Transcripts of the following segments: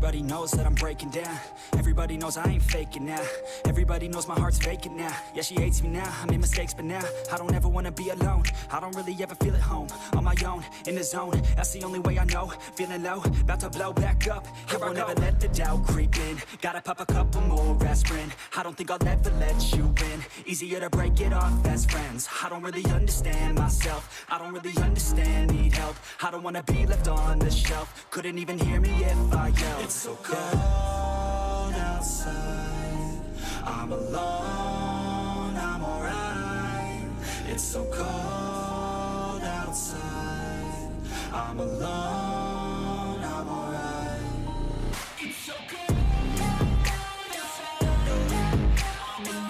Everybody knows that I'm breaking down. Everybody knows I ain't faking now. Everybody knows my heart's vacant now. Yeah, she hates me now, I made mistakes, but now I don't ever wanna be alone. I don't really ever feel at home. On my own, in the zone, that's the only way I know. Feeling low, about to blow back up. I won't ever let the doubt creep in. Gotta pop a couple more aspirin. I don't think I'll ever let you in. Easier to break it off as friends. I don't really understand myself. I don't really understand, need help. I don't wanna be left on the shelf. Couldn't even hear me if I yelled. It's so cold outside. I'm alone, I'm alright. It's so cold outside. I'm alone, I'm alright. It's so cold outside. I'm alone.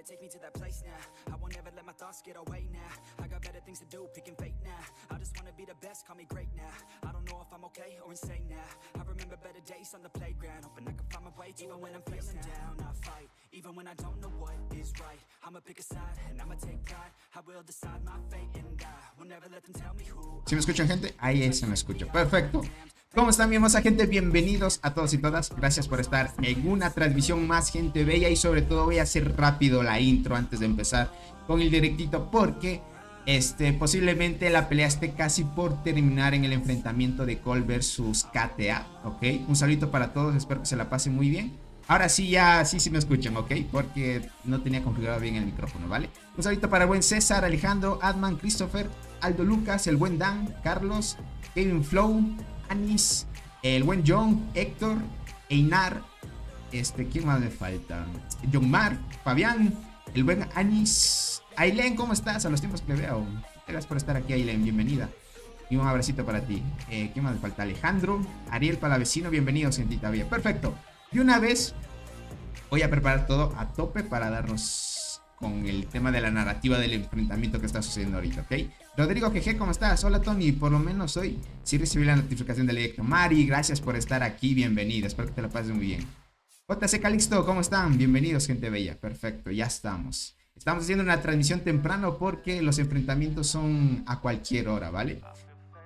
Take me to that place now. I won't ever let my thoughts get away now. I got better things to do, picking fate now. I just wanna be the best, call me great now. I don't know if I'm okay or insane now. I remember better days on the playground, hoping I can find my way even when I'm feeling down. I fight, even when I don't know what is right. I'ma pick a side and I'ma take pride. I will decide my fate and I will never let them tell me who. ¿Sí me escuchan, gente? Ahí se me escucha. Perfecto. ¿Cómo están, mi hermosa gente? Bienvenidos a todos y todas. Gracias por estar en una transmisión más, gente bella. Y sobre todo voy a hacer rápido la intro antes de empezar con el directito, porque posiblemente la pelea esté casi por terminar en el enfrentamiento de Cole versus KTA, ¿ok? Un saludito para todos, espero que se la pasen muy bien. Ahora sí, ya sí me escuchan, ¿ok? Porque no tenía configurado bien el micrófono, ¿vale? Un saludito para el buen César, Alejandro, Adman, Christopher, Aldo Lucas, el buen Dan, Carlos, Kevin Flow, Anis, el buen John, Héctor, Einar, ¿quién más me falta? John Mar, Fabián, el buen Anis, Aileen, ¿cómo estás? A los tiempos que veo. Gracias por estar aquí, Aileen, bienvenida. Y un abracito para ti. ¿Quién más me falta? Alejandro, Ariel Palavecino, bienvenido, Cientita Bella. Perfecto. Y una vez voy a preparar todo a tope para darnos con el tema de la narrativa del enfrentamiento que está sucediendo ahorita, ¿ok? Rodrigo GG, ¿cómo estás? Hola, Tony, por lo menos hoy sí recibí la notificación del directo. Mari, gracias por estar aquí, bienvenida, espero que te la pases muy bien. JC Calixto, ¿cómo están? Bienvenidos, gente bella, perfecto, ya estamos. Estamos haciendo una transmisión temprano porque los enfrentamientos son a cualquier hora, ¿vale?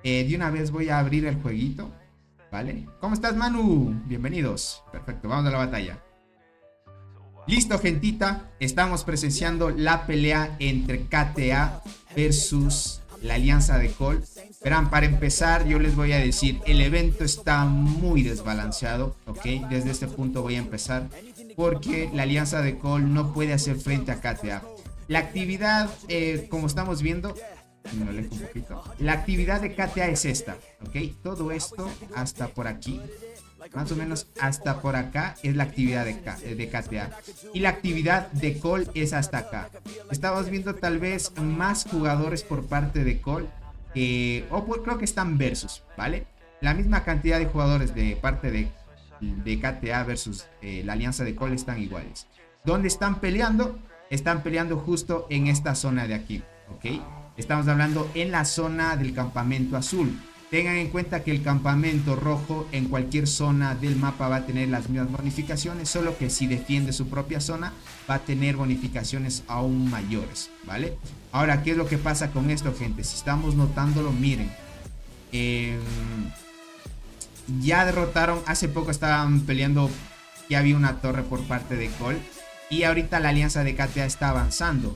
De una vez voy a abrir el jueguito, ¿vale? ¿Cómo estás, Manu? Bienvenidos, perfecto, vamos a la batalla. Listo, gentita, estamos presenciando la pelea entre KTA versus la alianza de Cole. Verán, para empezar yo les voy a decir, el evento está muy desbalanceado, ¿ok? Desde este punto voy a empezar porque la alianza de Cole no puede hacer frente a KTA. La actividad, como estamos viendo, me lo alejo un poquito. La actividad de KTA es esta, ¿ok? Todo esto hasta por aquí. Más o menos hasta por acá es la actividad de KTA. Y la actividad de Cole es hasta acá. Estamos viendo tal vez más jugadores por parte de Cole. Creo que están versus, ¿vale? La misma cantidad de jugadores de parte de KTA versus la alianza de Cole están iguales. ¿Dónde están peleando? Están peleando justo en esta zona de aquí, ¿ok? Estamos hablando en la zona del campamento azul. Tengan en cuenta que el campamento rojo en cualquier zona del mapa va a tener las mismas bonificaciones, solo que si defiende su propia zona va a tener bonificaciones aún mayores, ¿vale? Ahora, ¿qué es lo que pasa con esto, gente? Si estamos notándolo, miren. Ya derrotaron, hace poco estaban peleando, ya había una torre por parte de Cole. Y ahorita la alianza de KTA está avanzando.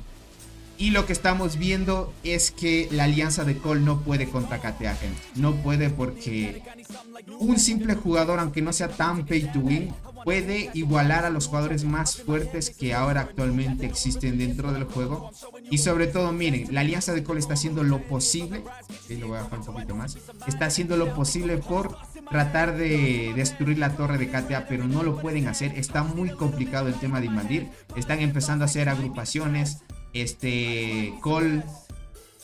Y lo que estamos viendo es que la alianza de Cole no puede contra KTA, gente. No puede porque un simple jugador, aunque no sea tan pay to win, puede igualar a los jugadores más fuertes que ahora actualmente existen dentro del juego. Y sobre todo, miren, la alianza de Cole está haciendo lo posible. Sí, lo voy a bajar un poquito más. Está haciendo lo posible por tratar de destruir la torre de KTA, pero no lo pueden hacer. Está muy complicado el tema de invadir. Están empezando a hacer agrupaciones. Cole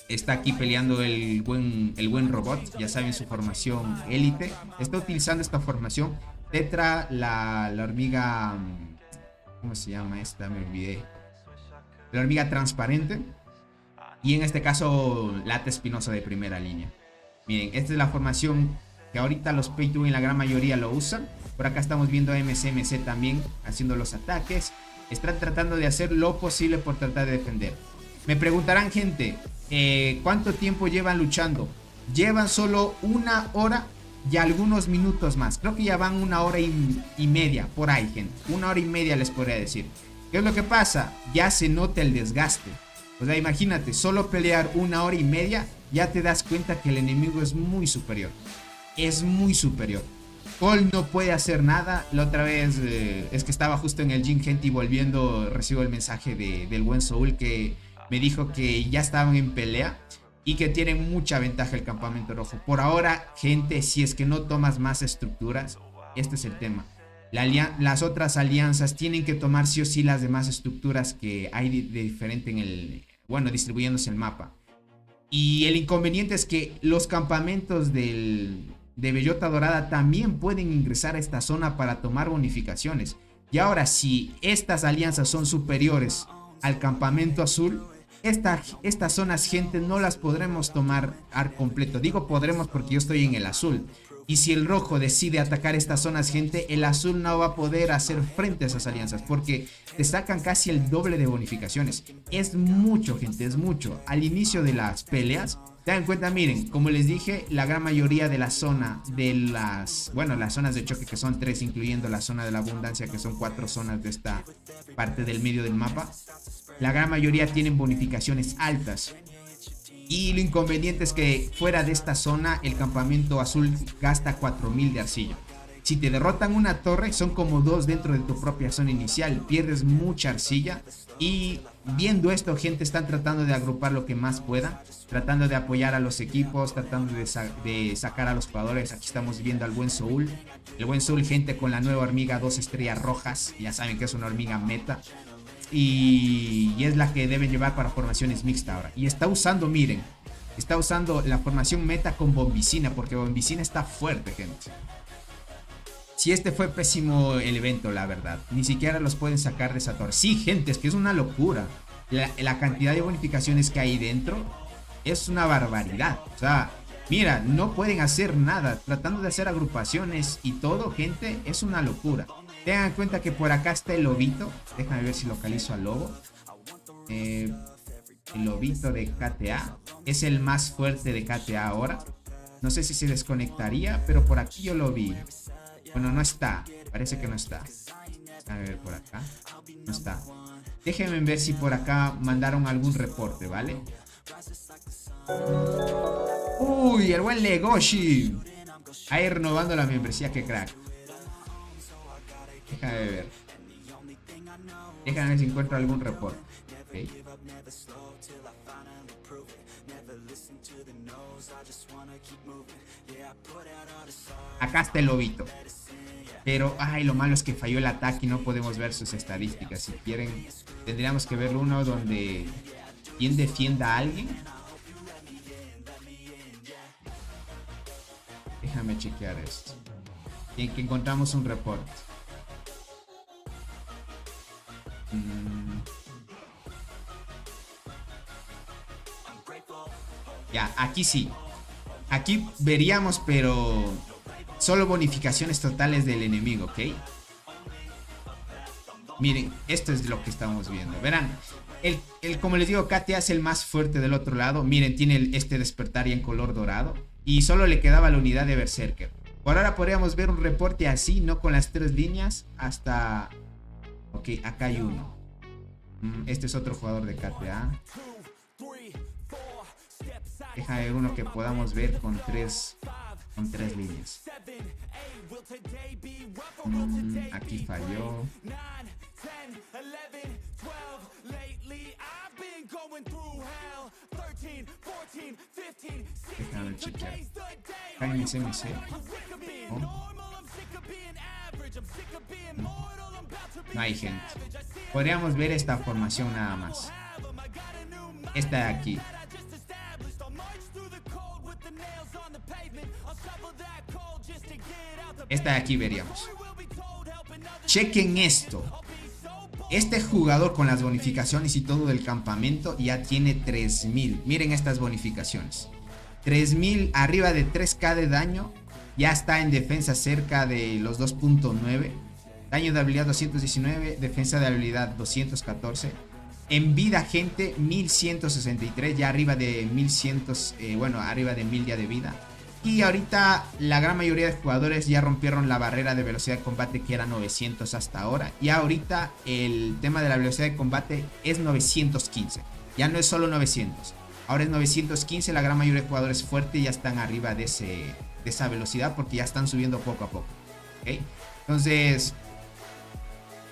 está aquí peleando el buen robot, ya saben, su formación élite. Está utilizando esta formación Tetra, la hormiga... ¿Cómo se llama esta? Me olvidé. La hormiga transparente. Y en este caso, Lata Espinosa de primera línea. Miren, esta es la formación que ahorita los Pay to Win la gran mayoría lo usan. Por acá estamos viendo a MCMC también haciendo los ataques. Están tratando de hacer lo posible por tratar de defender. Me preguntarán, gente, ¿cuánto tiempo llevan luchando? Llevan solo 1 hora y algunos minutos más. Creo que ya van 1 hora y media por ahí, gente. 1 hora y media les podría decir. ¿Qué es lo que pasa? Ya se nota el desgaste. O sea, imagínate, solo pelear 1 hora y media, ya te das cuenta que el enemigo es muy superior. Es muy superior. Cole no puede hacer nada. La otra vez es que estaba justo en el gym, gente, y volviendo recibo el mensaje del buen Soul que me dijo que ya estaban en pelea y que tienen mucha ventaja el campamento rojo. Por ahora, gente, si es que no tomas más estructuras, este es el tema. Las otras alianzas tienen que tomar sí o sí las demás estructuras que hay de diferente en el... Bueno, distribuyéndose el mapa. Y el inconveniente es que los campamentos de Bellota Dorada también pueden ingresar a esta zona para tomar bonificaciones. Y ahora, si estas alianzas son superiores al campamento azul, estas zonas, gente, no las podremos tomar al completo. Digo podremos porque yo estoy en el azul. Y si el rojo decide atacar estas zonas, gente, el azul no va a poder hacer frente a esas alianzas porque te sacan casi el doble de bonificaciones. Es mucho, gente, es mucho. Al inicio de las peleas, ten en cuenta, miren, como les dije, la gran mayoría de la zona de las zonas de choque, que son 3, incluyendo la zona de la abundancia, que son 4 zonas de esta parte del medio del mapa, la gran mayoría tienen bonificaciones altas. Y lo inconveniente es que fuera de esta zona el campamento azul gasta 4000 de arcilla. Si te derrotan una torre, son como 2 dentro de tu propia zona inicial. Pierdes mucha arcilla. Y viendo esto, gente, están tratando de agrupar lo que más puedan, tratando de apoyar a los equipos, tratando de sacar a los jugadores. Aquí estamos viendo al buen Soul. El buen Soul, gente, con la nueva hormiga 2 estrellas rojas. Ya saben que es una hormiga meta. Y es la que deben llevar para formaciones mixtas ahora. Y está usando, miren, está usando la formación meta con Bombicina, porque Bombicina está fuerte, gente. Si este fue pésimo el evento, la verdad. Ni siquiera los pueden sacar de esa torre. Sí, gente, es que es una locura. La cantidad de bonificaciones que hay dentro es una barbaridad. O sea, mira, no pueden hacer nada. Tratando de hacer agrupaciones y todo, gente, es una locura. Tengan en cuenta que por acá está el lobito. Déjame ver si localizo al lobo. El lobito de KTA. Es el más fuerte de KTA ahora. No sé si se desconectaría, pero por aquí yo lo vi. Bueno, no está. Parece que no está. A ver, por acá. No está. Déjenme ver si por acá mandaron algún reporte, ¿vale? Uy, el buen Legoshi. Ahí renovando la membresía, que crack. Déjame ver. Déjame ver si encuentro algún reporte. Okay. Acá está el lobito. Pero, ay, lo malo es que falló el ataque y no podemos ver sus estadísticas. Si quieren, tendríamos que ver uno donde quien defienda a alguien. Déjame chequear esto. En que encontramos un reporte. Ya, aquí sí. Aquí veríamos, pero solo bonificaciones totales del enemigo, ¿ok? Miren, esto es lo que estamos viendo. Verán, como les digo, KTA es el más fuerte del otro lado. Miren, tiene este despertar ya en color dorado. Y solo le quedaba la unidad de Berserker. Por ahora podríamos ver un reporte así, no con las 3 líneas, hasta... Ok, acá hay uno. Este es otro jugador de KTA. Deja ver uno que podamos ver con tres líneas. Aquí falló. Déjame chequear. MCMC. ¿Oh? No hay gente. Podríamos ver esta formación nada más. Esta de aquí. Esta de aquí veríamos. Chequen esto. Este jugador con las bonificaciones y todo del campamento ya tiene 3000. Miren estas bonificaciones. 3000 arriba de 3k de daño. Ya está en defensa cerca de los 2.9. Daño de habilidad 219. Defensa de habilidad 214. En vida, gente, 1163. Ya arriba de 1100. Bueno, arriba de 1000 ya de vida. Y ahorita la gran mayoría de jugadores ya rompieron la barrera de velocidad de combate, que era 900 hasta ahora. Y ahorita el tema de la velocidad de combate es 915. Ya no es solo 900. Ahora es 915. La gran mayoría de jugadores fuertes ya están arriba de esa velocidad, porque ya están subiendo poco a poco. ¿Okay? Entonces,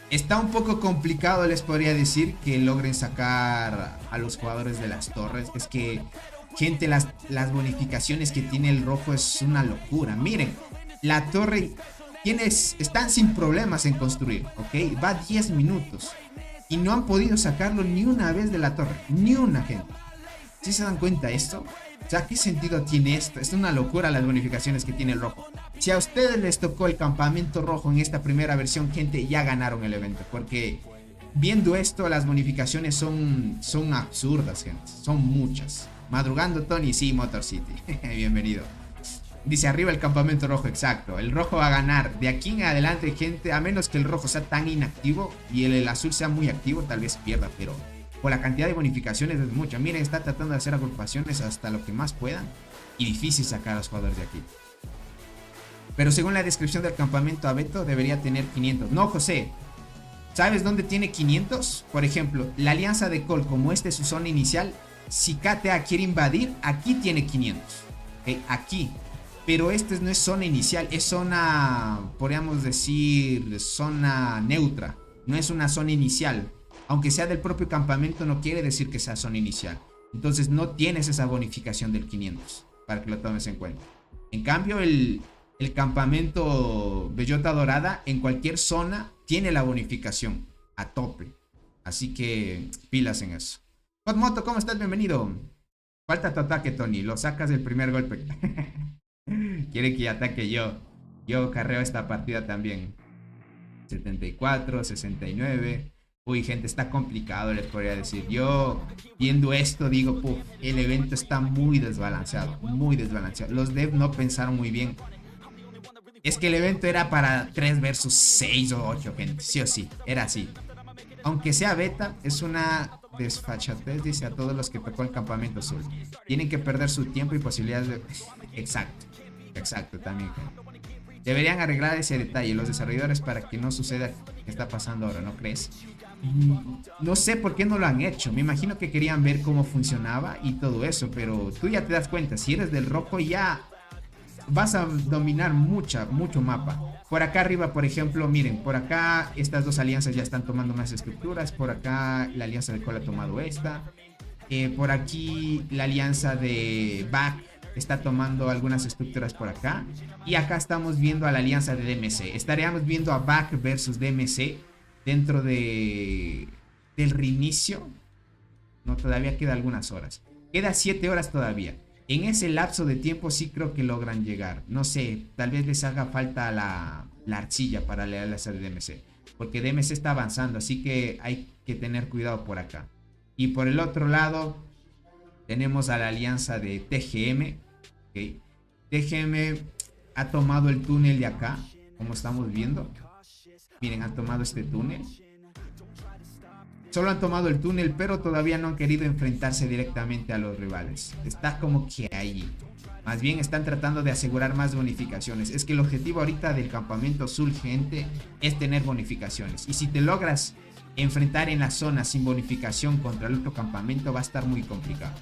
está un poco complicado, les podría decir, que logren sacar a los jugadores de las torres. Es que, gente, las bonificaciones que tiene el rojo es una locura. Miren, la torre están sin problemas en construir, ¿ok? Va 10 minutos y no han podido sacarlo ni una vez de la torre. Ni una, gente. ¿Sí se dan cuenta de esto? O sea, ¿qué sentido tiene esto? Es una locura las bonificaciones que tiene el rojo. Si a ustedes les tocó el campamento rojo en esta primera versión, gente, ya ganaron el evento. Porque viendo esto, las bonificaciones son absurdas, gente. Son muchas. Madrugando, Tony, sí, Motor City. Bienvenido. Dice arriba el campamento rojo, exacto. El rojo va a ganar. De aquí en adelante, gente, a menos que el rojo sea tan inactivo y el azul sea muy activo, tal vez pierda, pero por la cantidad de bonificaciones es mucho. Miren, está tratando de hacer agrupaciones hasta lo que más puedan y difícil sacar a los jugadores de aquí. Pero según la descripción del campamento abeto, debería tener 500. No, José. ¿Sabes dónde tiene 500? Por ejemplo, la alianza de Cole, como esta es su zona inicial, si KTA quiere invadir, aquí tiene 500. ¿Okay? Aquí. Pero este no es zona inicial, es zona, podríamos decir, zona neutra. No es una zona inicial. Aunque sea del propio campamento, no quiere decir que sea zona inicial. Entonces no tienes esa bonificación del 500, para que lo tomes en cuenta. En cambio, el campamento Bellota Dorada, en cualquier zona, tiene la bonificación a tope. Así que pilas en eso. Hotmoto, ¿cómo estás? Bienvenido. Falta tu ataque, Tony. Lo sacas del primer golpe. Quiere que ataque yo. Yo carreo esta partida también. 74, 69. Uy, gente, está complicado, les podría decir. Yo, viendo esto, digo, puf, el evento está muy desbalanceado. Muy desbalanceado. Los devs no pensaron muy bien. Es que el evento era para 3 versus 6 o 8, gente. Sí o sí, era así. Aunque sea beta, es una desfachatez, dice a todos los que tocó el campamento azul. Tienen que perder su tiempo y posibilidades de... Exacto, exacto, también, gente. Deberían arreglar ese detalle los desarrolladores para que no suceda lo que está pasando ahora, ¿no crees? No sé por qué no lo han hecho. Me imagino que querían ver cómo funcionaba y todo eso, pero tú ya te das cuenta, si eres del rojo ya vas a dominar mucho mapa. Por acá arriba, por ejemplo, miren, por acá estas dos alianzas ya están tomando más estructuras. Por acá la alianza de Cole ha tomado esta. Por aquí la alianza de Back está tomando algunas estructuras por acá. Y acá estamos viendo a la alianza de DMC. Estaríamos viendo a Back versus DMC dentro del reinicio. No, todavía queda algunas horas. Queda 7 horas todavía. En ese lapso de tiempo sí creo que logran llegar. No sé, tal vez les haga falta la arcilla para la alianza de DMC. Porque DMC está avanzando, así que hay que tener cuidado por acá. Y por el otro lado tenemos a la alianza de TGM. ¿Okay? TGM ha tomado el túnel de acá, como estamos viendo. Miren, han tomado este túnel. Solo han tomado el túnel, pero todavía no han querido enfrentarse directamente a los rivales. Está como que ahí. Más bien están tratando de asegurar más bonificaciones. Es que el objetivo ahorita del campamento azul, gente, es tener bonificaciones. Y si te logras enfrentar en la zona sin bonificación contra el otro campamento, va a estar muy complicado.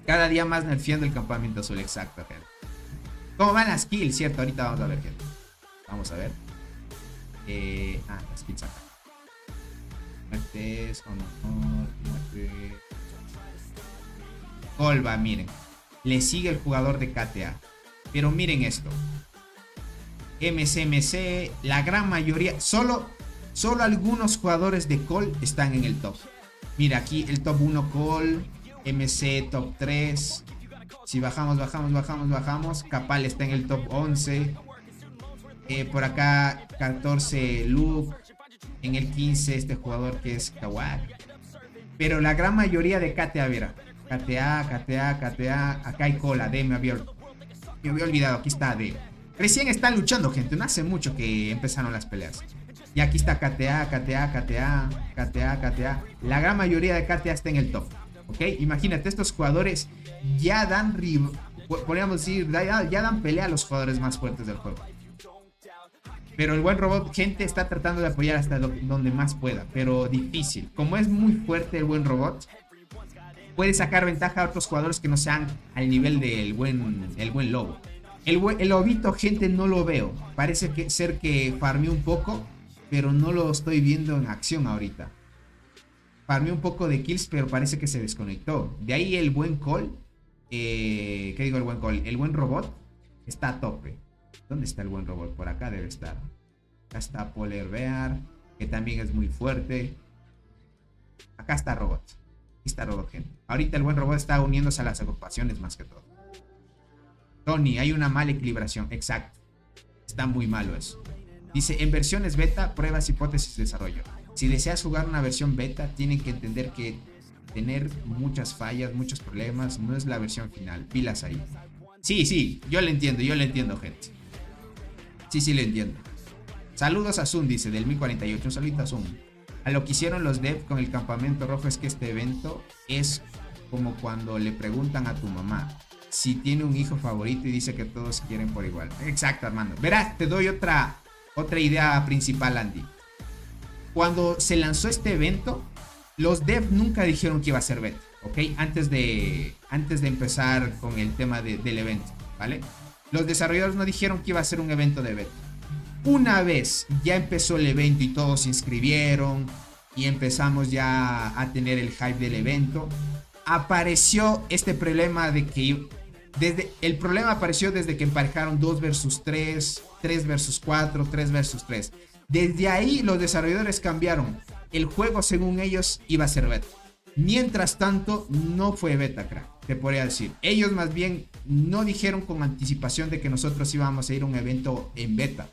Cada día más nerfeando el campamento azul, exacto, gente. ¿Cómo van las kills? Cierto, ahorita vamos a ver, gente. Vamos a ver. Las kills acá. Muertes, honor, muerte. Colva, miren. Le sigue el jugador de KTA. Pero miren esto. MCMC, la gran mayoría, solo algunos jugadores de Cole están en el top. Mira, aquí el top 1 Cole, MC top 3. Si bajamos. Capal está en el top 11. Por acá 14 Luke. En el 15 este jugador que es Kawak. Pero la gran mayoría de KTA, mira. KTA. Acá hay cola. Me había olvidado. Aquí está D. Recién están luchando, gente. No hace mucho que empezaron las peleas. Y aquí está KTA. La gran mayoría de KTA está en el top. ¿Ok? Imagínate, estos jugadores ya dan, podríamos decir, ya dan pelea a los jugadores más fuertes del juego. Pero el buen robot, gente, está tratando de apoyar hasta donde más pueda. Pero difícil. Como es muy fuerte el buen robot, puede sacar ventaja a otros jugadores que no sean al nivel del buen lobo. El lobito, gente, no lo veo. Parece ser que farmeó un poco, pero no lo estoy viendo en acción ahorita. Farmeó un poco de kills, pero parece que se desconectó. De ahí el buen Cole. ¿Qué digo el buen Cole? El buen robot está a tope. ¿Dónde está el buen robot? Por acá debe estar. Acá está Polar Bear, que también es muy fuerte. Acá está robot. Aquí está robot, gente. Ahorita el buen robot está uniéndose a las agrupaciones más que todo. Tony, hay una mala equilibración. Exacto. Está muy malo eso. Dice, en versiones beta, pruebas, hipótesis, desarrollo. Si deseas jugar una versión beta, tienen que entender que tener muchas fallas, muchos problemas, no es la versión final. Pilas ahí. Sí, yo le entiendo, gente. Sí, le entiendo. Saludos a Zoom, dice, del 1048. Un saludito a Zoom. A lo que hicieron los devs con el campamento rojo es que este evento es como cuando le preguntan a tu mamá si tiene un hijo favorito y dice que todos quieren por igual. Exacto, Armando. Verás, te doy otra idea principal, Andy. Cuando se lanzó este evento, los devs nunca dijeron que iba a ser beta, ¿ok? Antes de empezar con el tema del evento, ¿vale? Los desarrolladores no dijeron que iba a ser un evento de beta. Una vez ya empezó el evento y todos se inscribieron y empezamos ya a tener el hype del evento, apareció este problema de que el problema apareció desde que emparejaron 2 versus 3, 3 versus 4, 3 versus 3. Desde ahí los desarrolladores cambiaron. El juego, según ellos, iba a ser beta. Mientras tanto, no fue beta, crack, te podría decir. Ellos más bien no dijeron con anticipación de que nosotros íbamos a ir a un evento en beta.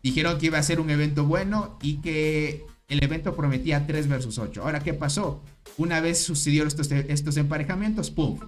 Dijeron que iba a ser un evento bueno y que el evento prometía 3 versus 8. Ahora, ¿qué pasó? Una vez sucedieron estos emparejamientos, ¡pum!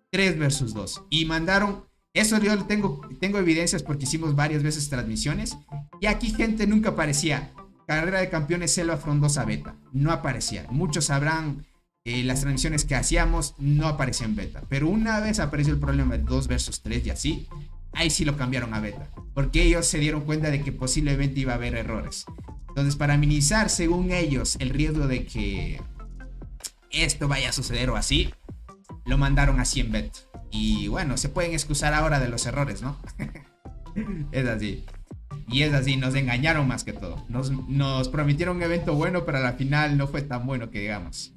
3 versus 2. Y mandaron... Eso yo tengo evidencias porque hicimos varias veces transmisiones. Y aquí, gente, nunca aparecía Carrera de Campeones Selva Frondosa beta. No aparecía. Muchos sabrán las transmisiones que hacíamos, no aparecía en beta. Pero una vez apareció el problema de 2 versus 3 y así, ahí sí lo cambiaron a beta. Porque ellos se dieron cuenta de que posiblemente iba a haber errores. Entonces, para minimizar, según ellos, el riesgo de que esto vaya a suceder o así, lo mandaron así en beta. Y bueno, se pueden excusar ahora de los errores, ¿no? Es así. Y es así, nos engañaron más que todo. Nos prometieron un evento bueno, pero a la final no fue tan bueno que digamos.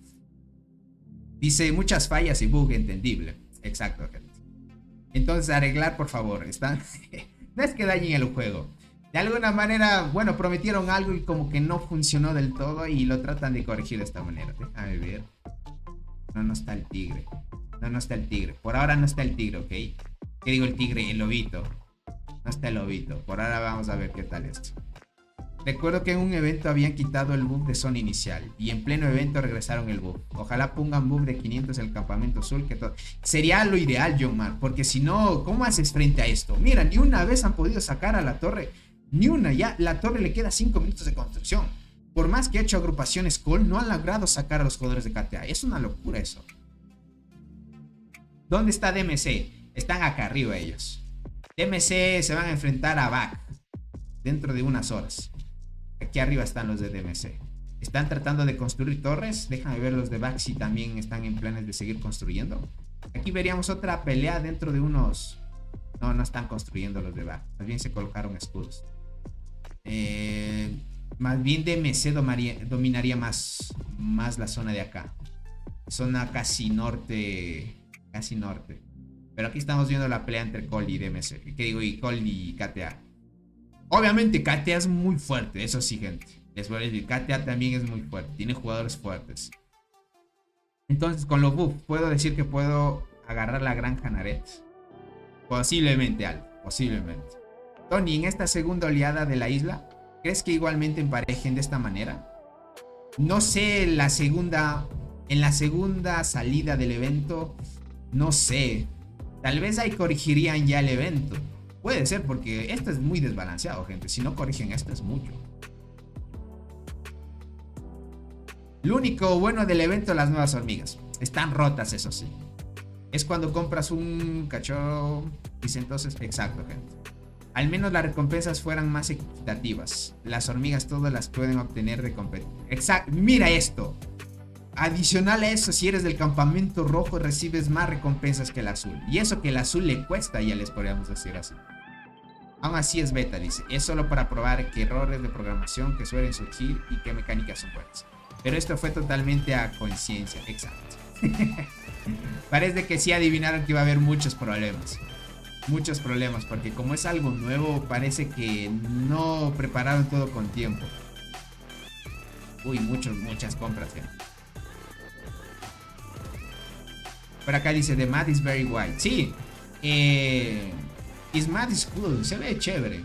Dice, muchas fallas y bug, entendible. Exacto, gente. Entonces, arreglar, por favor. No es que dañen el juego. De alguna manera, bueno, prometieron algo y como que no funcionó del todo y lo tratan de corregir de esta manera. Déjame ver. No está el tigre. No está el tigre. Por ahora no está el tigre, ¿ok? ¿Qué digo el tigre? El lobito. No está el lobito. Por ahora vamos a ver qué tal esto. Recuerdo que en un evento habían quitado el bug de zona inicial y en pleno evento regresaron el bug. Ojalá pongan bug de 500 en el campamento azul. Que sería lo ideal, John Mar, porque si no, ¿cómo haces frente a esto? Mira, ni una vez han podido sacar a la torre. Ni una, ya la torre le queda 5 minutos de construcción. Por más que ha hecho agrupaciones Cole, no han logrado sacar a los jugadores de KTA. Es una locura eso. ¿Dónde está DMC? Están acá arriba ellos. DMC se van a enfrentar a Back dentro de unas horas. Aquí arriba están los de DMC. Están tratando de construir torres. Déjame ver los de Back si también están en planes de seguir construyendo. Aquí veríamos otra pelea dentro de unos... No están construyendo los de Back. Más bien se colocaron escudos. Más bien DMC dominaría más la zona de acá. Zona casi norte. Pero aquí estamos viendo la pelea entre Cole y DMC. ¿Qué digo? Y Cole y KTA. Obviamente KTA es muy fuerte. Eso sí, gente. Les voy a decir, KTA también es muy fuerte. Tiene jugadores fuertes. Entonces, con los buffs, puedo decir que puedo agarrar la granja Naret. Posiblemente, algo. Posiblemente. Tony, en esta segunda oleada de la isla, ¿crees que igualmente emparejen de esta manera? No sé, en la segunda salida del evento, no sé. Tal vez ahí corregirían ya el evento. Puede ser, porque esto es muy desbalanceado, gente. Si no corrigen esto es mucho. Lo único bueno del evento, las nuevas hormigas. Están rotas, eso sí. Es cuando compras un cachorro. Dice entonces, exacto, gente. Al menos las recompensas fueran más equitativas. Las hormigas todas las pueden obtener de competencia. Exacto, mira esto. Adicional a eso, si eres del campamento rojo, recibes más recompensas que el azul. Y eso que el azul le cuesta, ya les podríamos decir así. Aún así es beta, dice. Es solo para probar qué errores de programación que suelen surgir y qué mecánicas son buenas. Pero esto fue totalmente a conciencia, exacto. Parece que sí adivinaron que iba a haber muchos problemas. Muchos problemas, porque como es algo nuevo, parece que no prepararon todo con tiempo. Uy, muchas compras, gente. Por acá dice, The map is very wide. Sí, Is map is cool, se ve chévere.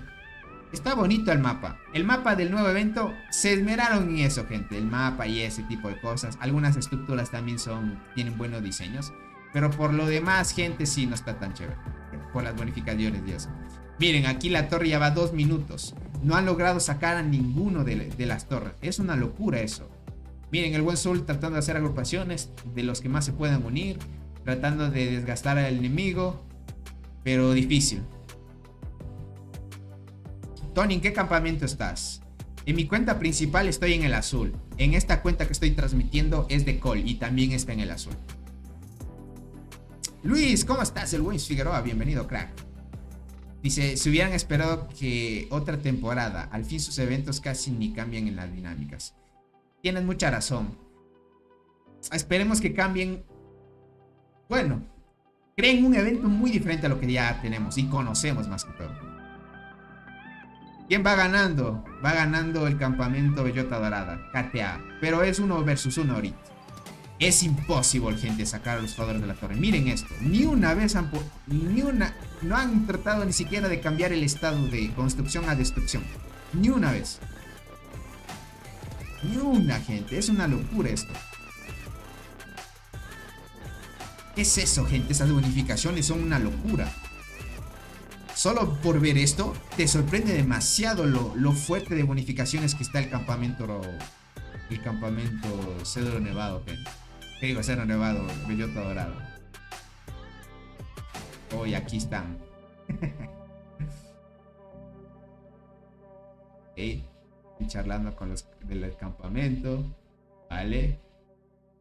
Está bonito el mapa. El mapa del nuevo evento, se esmeraron en eso, gente. El mapa y ese tipo de cosas. Algunas estructuras también tienen buenos diseños. Pero por lo demás, gente, sí, no está tan chévere. Por las bonificaciones y eso. Miren, aquí la torre ya va 2 minutos. No han logrado sacar a ninguno de las torres. Es una locura eso. Miren, el buen Soul tratando de hacer agrupaciones de los que más se puedan unir. Tratando de desgastar al enemigo. Pero difícil. Tony, ¿en qué campamento estás? En mi cuenta principal estoy en el azul. En esta cuenta que estoy transmitiendo es de Cole y también está en el azul. Luis, ¿cómo estás? El buen Figueroa, bienvenido, crack. Dice, si hubieran esperado que otra temporada, al fin sus eventos casi ni cambian en las dinámicas. Tienes mucha razón. Esperemos que cambien. Bueno, creen un evento muy diferente a lo que ya tenemos y conocemos más que todo. ¿Quién va ganando? Va ganando el campamento Bellota Dorada, KTA. Pero es 1 versus 1 ahorita. Es imposible, gente, sacar a los jugadores de la torre. Miren esto. Ni una vez no han tratado ni siquiera de cambiar el estado de construcción a destrucción. Ni una vez. Ni una, gente. Es una locura esto. ¿Qué es eso, gente? Esas bonificaciones son una locura. Solo por ver esto, te sorprende demasiado lo fuerte de bonificaciones que está el campamento Cedro Nevado, gente. ¿Qué digo? Cedro Nevado, Bellota Dorado. Oh, y aquí están. Estoy charlando con los del campamento. Vale.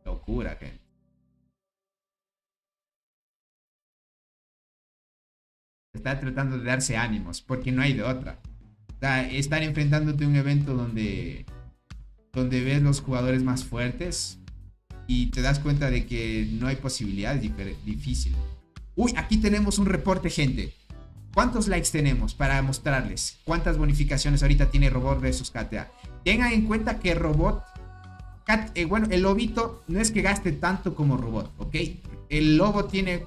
Locura, gente. Está tratando de darse ánimos, porque no hay de otra. Estar enfrentándote a un evento donde ves los jugadores más fuertes y te das cuenta de que no hay posibilidades, difícil. Uy, aquí tenemos un reporte, gente. ¿Cuántos likes tenemos para mostrarles cuántas bonificaciones ahorita tiene Robot versus KTA? Tengan en cuenta que Robot, bueno, el lobito no es que gaste tanto como Robot, ¿ok? El lobo tiene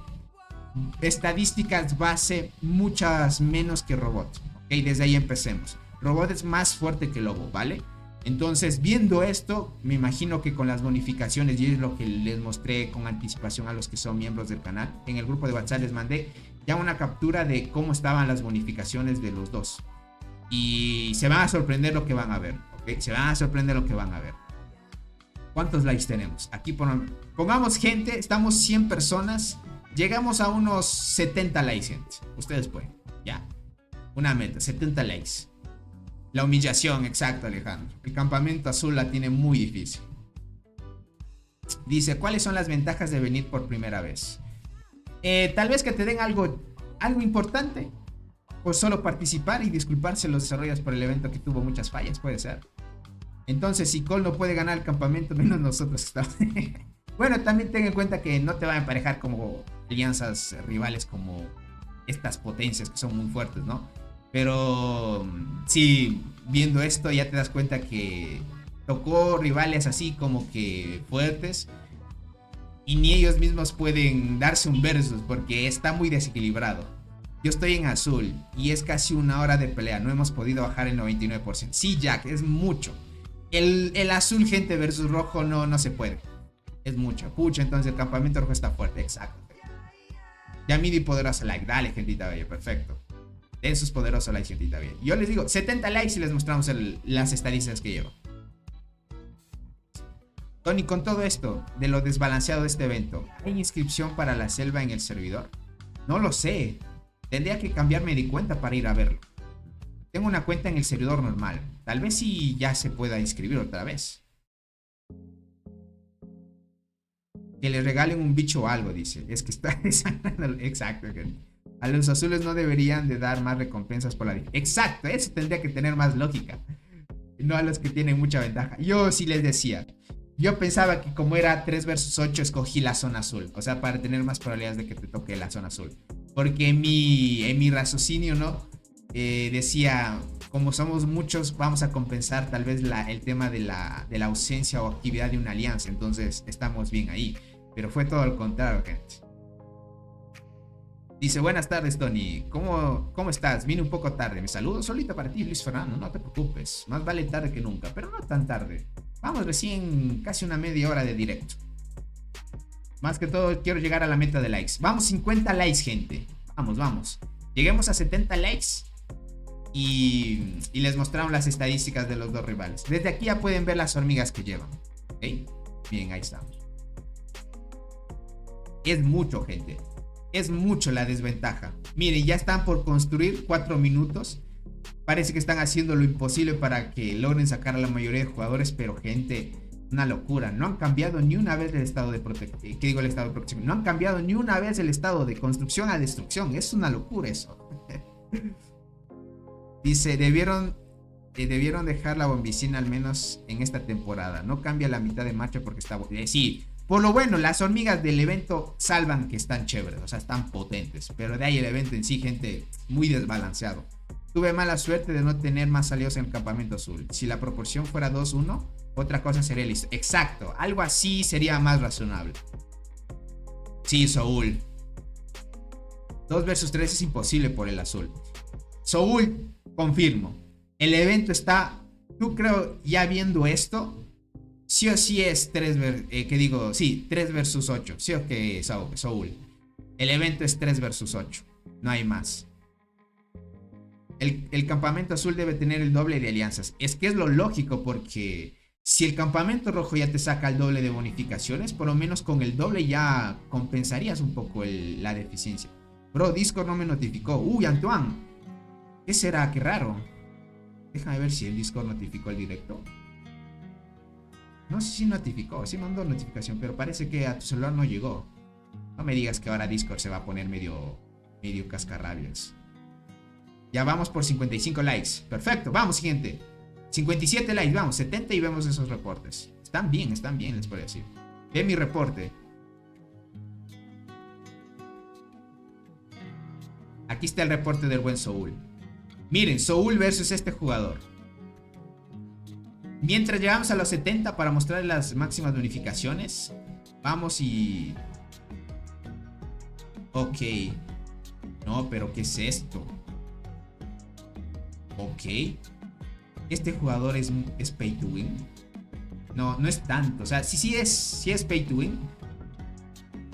estadísticas base muchas menos que Robot, ¿ok? Desde ahí empecemos. Robot es más fuerte que Lobo, ¿vale? Entonces, viendo esto, me imagino que con las bonificaciones, y es lo que les mostré con anticipación a los que son miembros del canal, en el grupo de WhatsApp les mandé ya una captura de cómo estaban las bonificaciones de los dos. Y se van a sorprender lo que van a ver, ¿ok? Se van a sorprender lo que van a ver. ¿Cuántos likes tenemos? Aquí pongamos, gente, estamos 100 personas. Llegamos a unos 70 likes, gente. Ustedes pueden, ya. Una meta, 70 likes. La humillación, exacto, Alejandro. El campamento azul la tiene muy difícil. Dice, ¿cuáles son las ventajas de venir por primera vez? Tal vez que te den algo importante. O solo participar y disculparse los desarrolladores por el evento que tuvo muchas fallas, puede ser. Entonces, si Cole no puede ganar el campamento, menos nosotros estamos. Bueno, también ten en cuenta que no te van a emparejar como alianzas rivales como estas potencias que son muy fuertes, ¿no? Pero sí, viendo esto ya te das cuenta que tocó rivales así como que fuertes y ni ellos mismos pueden darse un versus porque está muy desequilibrado. Yo estoy en azul y es casi una hora de pelea. No hemos podido bajar el 99%. Sí, Jack, es mucho. El azul, gente, versus rojo no se puede. Es mucho. Pucha, entonces el campamento rojo está fuerte. Exacto. Ya midi poderoso like. Dale, gentita bella. Perfecto. Den sus poderosos likes, gentita bella. Yo les digo 70 likes y les mostramos las estadísticas que llevo. Tony, con todo esto de lo desbalanceado de este evento, ¿hay inscripción para la selva en el servidor? No lo sé. Tendría que cambiarme de cuenta para ir a verlo. Tengo una cuenta en el servidor normal. Tal vez sí ya se pueda inscribir otra vez. Que le regalen un bicho o algo, dice. Es que está desangrando. Exacto. A los azules no deberían de dar más recompensas por la... Exacto, eso tendría que tener más lógica. No a los que tienen mucha ventaja. Yo sí les decía. Yo pensaba que como era 3 versus 8 escogí la zona azul. O sea, para tener más probabilidades de que te toque la zona azul. Porque en mi raciocinio, ¿no? Decía, como somos muchos, vamos a compensar tal vez el tema de la ausencia o actividad de una alianza. Entonces estamos bien ahí. Pero fue todo lo contrario, gente. Dice, buenas tardes, Tony. ¿Cómo estás? Vine un poco tarde. Me saludo solito para ti, Luis Fernando. No te preocupes. Más vale tarde que nunca, pero no tan tarde. Vamos recién casi una media hora de directo. Más que todo quiero llegar a la meta de likes. Vamos, 50 likes, gente. Vamos. Lleguemos a 70 likes. Y les mostramos las estadísticas de los dos rivales. Desde aquí ya pueden ver las hormigas que llevan. ¿Ok? Bien, ahí estamos. Es mucho, gente. Es mucho la desventaja. Miren, ya están por construir 4 minutos. Parece que están haciendo lo imposible para que logren sacar a la mayoría de jugadores. Pero, gente, una locura. No han cambiado ni una vez el estado de protección. ¿Qué digo el estado de protección? No han cambiado ni una vez el estado de construcción a destrucción. Es una locura eso. Dice, debieron dejar la bombicina al menos en esta temporada. No cambia la mitad de marcha porque está... sí, por lo bueno, las hormigas del evento salvan que están chéveres. O sea, están potentes. Pero de ahí el evento en sí, gente, muy desbalanceado. Tuve mala suerte de no tener más aliados en el campamento azul. Si la proporción fuera 2-1, otra cosa sería listo. Exacto, algo así sería más razonable. Sí, Soul. 2 versus 3 es imposible por el azul. Soul, confirmo. El evento está, yo creo, ya viendo esto, sí o sí es 3 versus 8. Sí o que Soul. El evento es 3 versus 8. No hay más. El campamento azul debe tener el doble de alianzas. Es que es lo lógico, porque si el campamento rojo ya te saca el doble de bonificaciones, por lo menos con el doble ya compensarías un poco la deficiencia. Bro, Discord no me notificó. Uy, Antoine. ¿Qué será? Qué raro. Déjame ver si el Discord notificó el directo. No sé si notificó, sí mandó notificación, pero parece que a tu celular no llegó. No me digas que ahora Discord se va a poner medio cascarrabias. Ya vamos por 55 likes. Perfecto, vamos, siguiente. 57 likes, vamos, 70 y vemos esos reportes. Están bien, les puedo decir. Ve mi reporte. Aquí está el reporte del buen Soul. Miren, Soul versus este jugador. Mientras llegamos a los 70 para mostrar las máximas bonificaciones. Vamos y... Ok. No, pero ¿qué es esto? Ok. Este jugador es pay to win. No es tanto. O sea, sí es pay to win.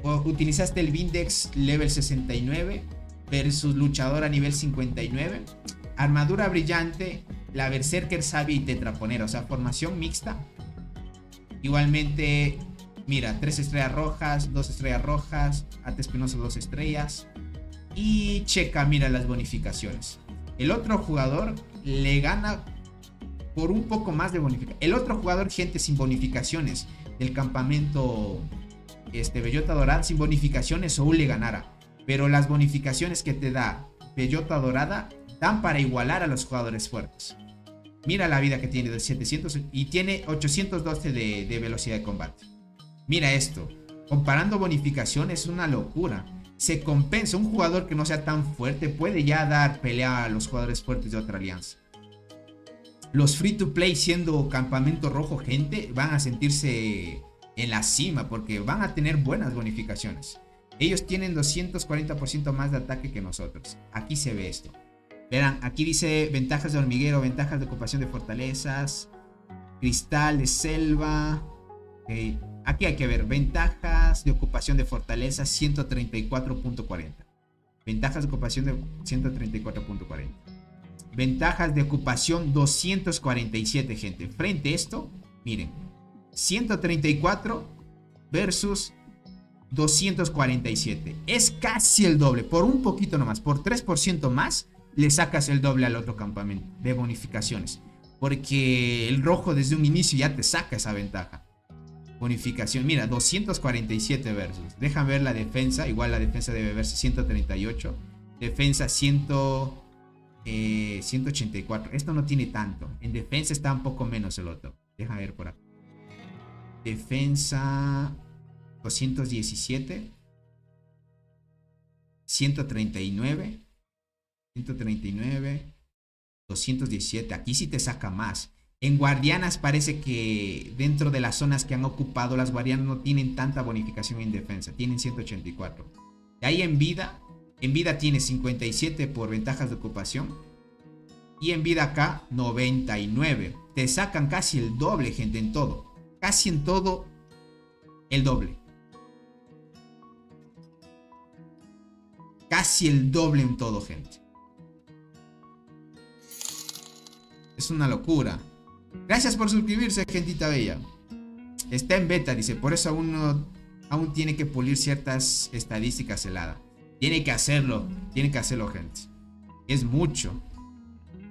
Utilizaste el Vindex level 69 versus luchador a nivel 59. Armadura brillante, la Berserker sabia y tetraponera. O sea, formación mixta. Igualmente, mira, 3 estrellas rojas, 2 estrellas rojas, ate espinoso 2 estrellas. Y checa, mira las bonificaciones. El otro jugador le gana por un poco más de bonificación. El otro jugador, gente, sin bonificaciones del campamento Bellota Dorada, sin bonificaciones, Soul le ganara. Pero las bonificaciones que te da Bellota Dorada dan para igualar a los jugadores fuertes. Mira la vida que tiene de 700 y tiene 812 de velocidad de combate. Mira esto. Comparando bonificaciones es una locura. Se compensa. Un jugador que no sea tan fuerte puede ya dar pelea a los jugadores fuertes de otra alianza. Los free to play siendo campamento rojo, gente, van a sentirse en la cima porque van a tener buenas bonificaciones. Ellos tienen 240% más de ataque que nosotros. Aquí se ve esto. Verán, aquí dice ventajas de hormiguero, ventajas de ocupación de fortalezas, cristal de selva. Okay. Aquí hay que ver ventajas de ocupación de fortalezas 134.40. Ventajas de ocupación de 134.40. Ventajas de ocupación 247, gente. Frente a esto, miren, 134 versus 247. Es casi el doble, por un poquito nomás, por 3% más, le sacas el doble al otro campamento de bonificaciones. Porque el rojo desde un inicio ya te saca esa ventaja. Bonificación, mira, 247 versus. Déjame ver la defensa, igual la defensa debe verse 138. Defensa 184. Esto no tiene tanto. En defensa está un poco menos el otro. Déjame ver por acá. Defensa 217. 139. 139. 217. Aquí sí te saca más. En guardianas parece que dentro de las zonas que han ocupado, las guardianas no tienen tanta bonificación en defensa. Tienen 184. De ahí en vida tiene 57 por ventajas de ocupación. Y en vida acá 99. Te sacan casi el doble, gente, en todo. Casi en todo el doble. Casi el doble en todo, gente. Es una locura. Gracias por suscribirse, gentita bella. Está en beta, dice. Por eso aún tiene que pulir ciertas estadísticas helada. Tiene que hacerlo, gente. Es mucho.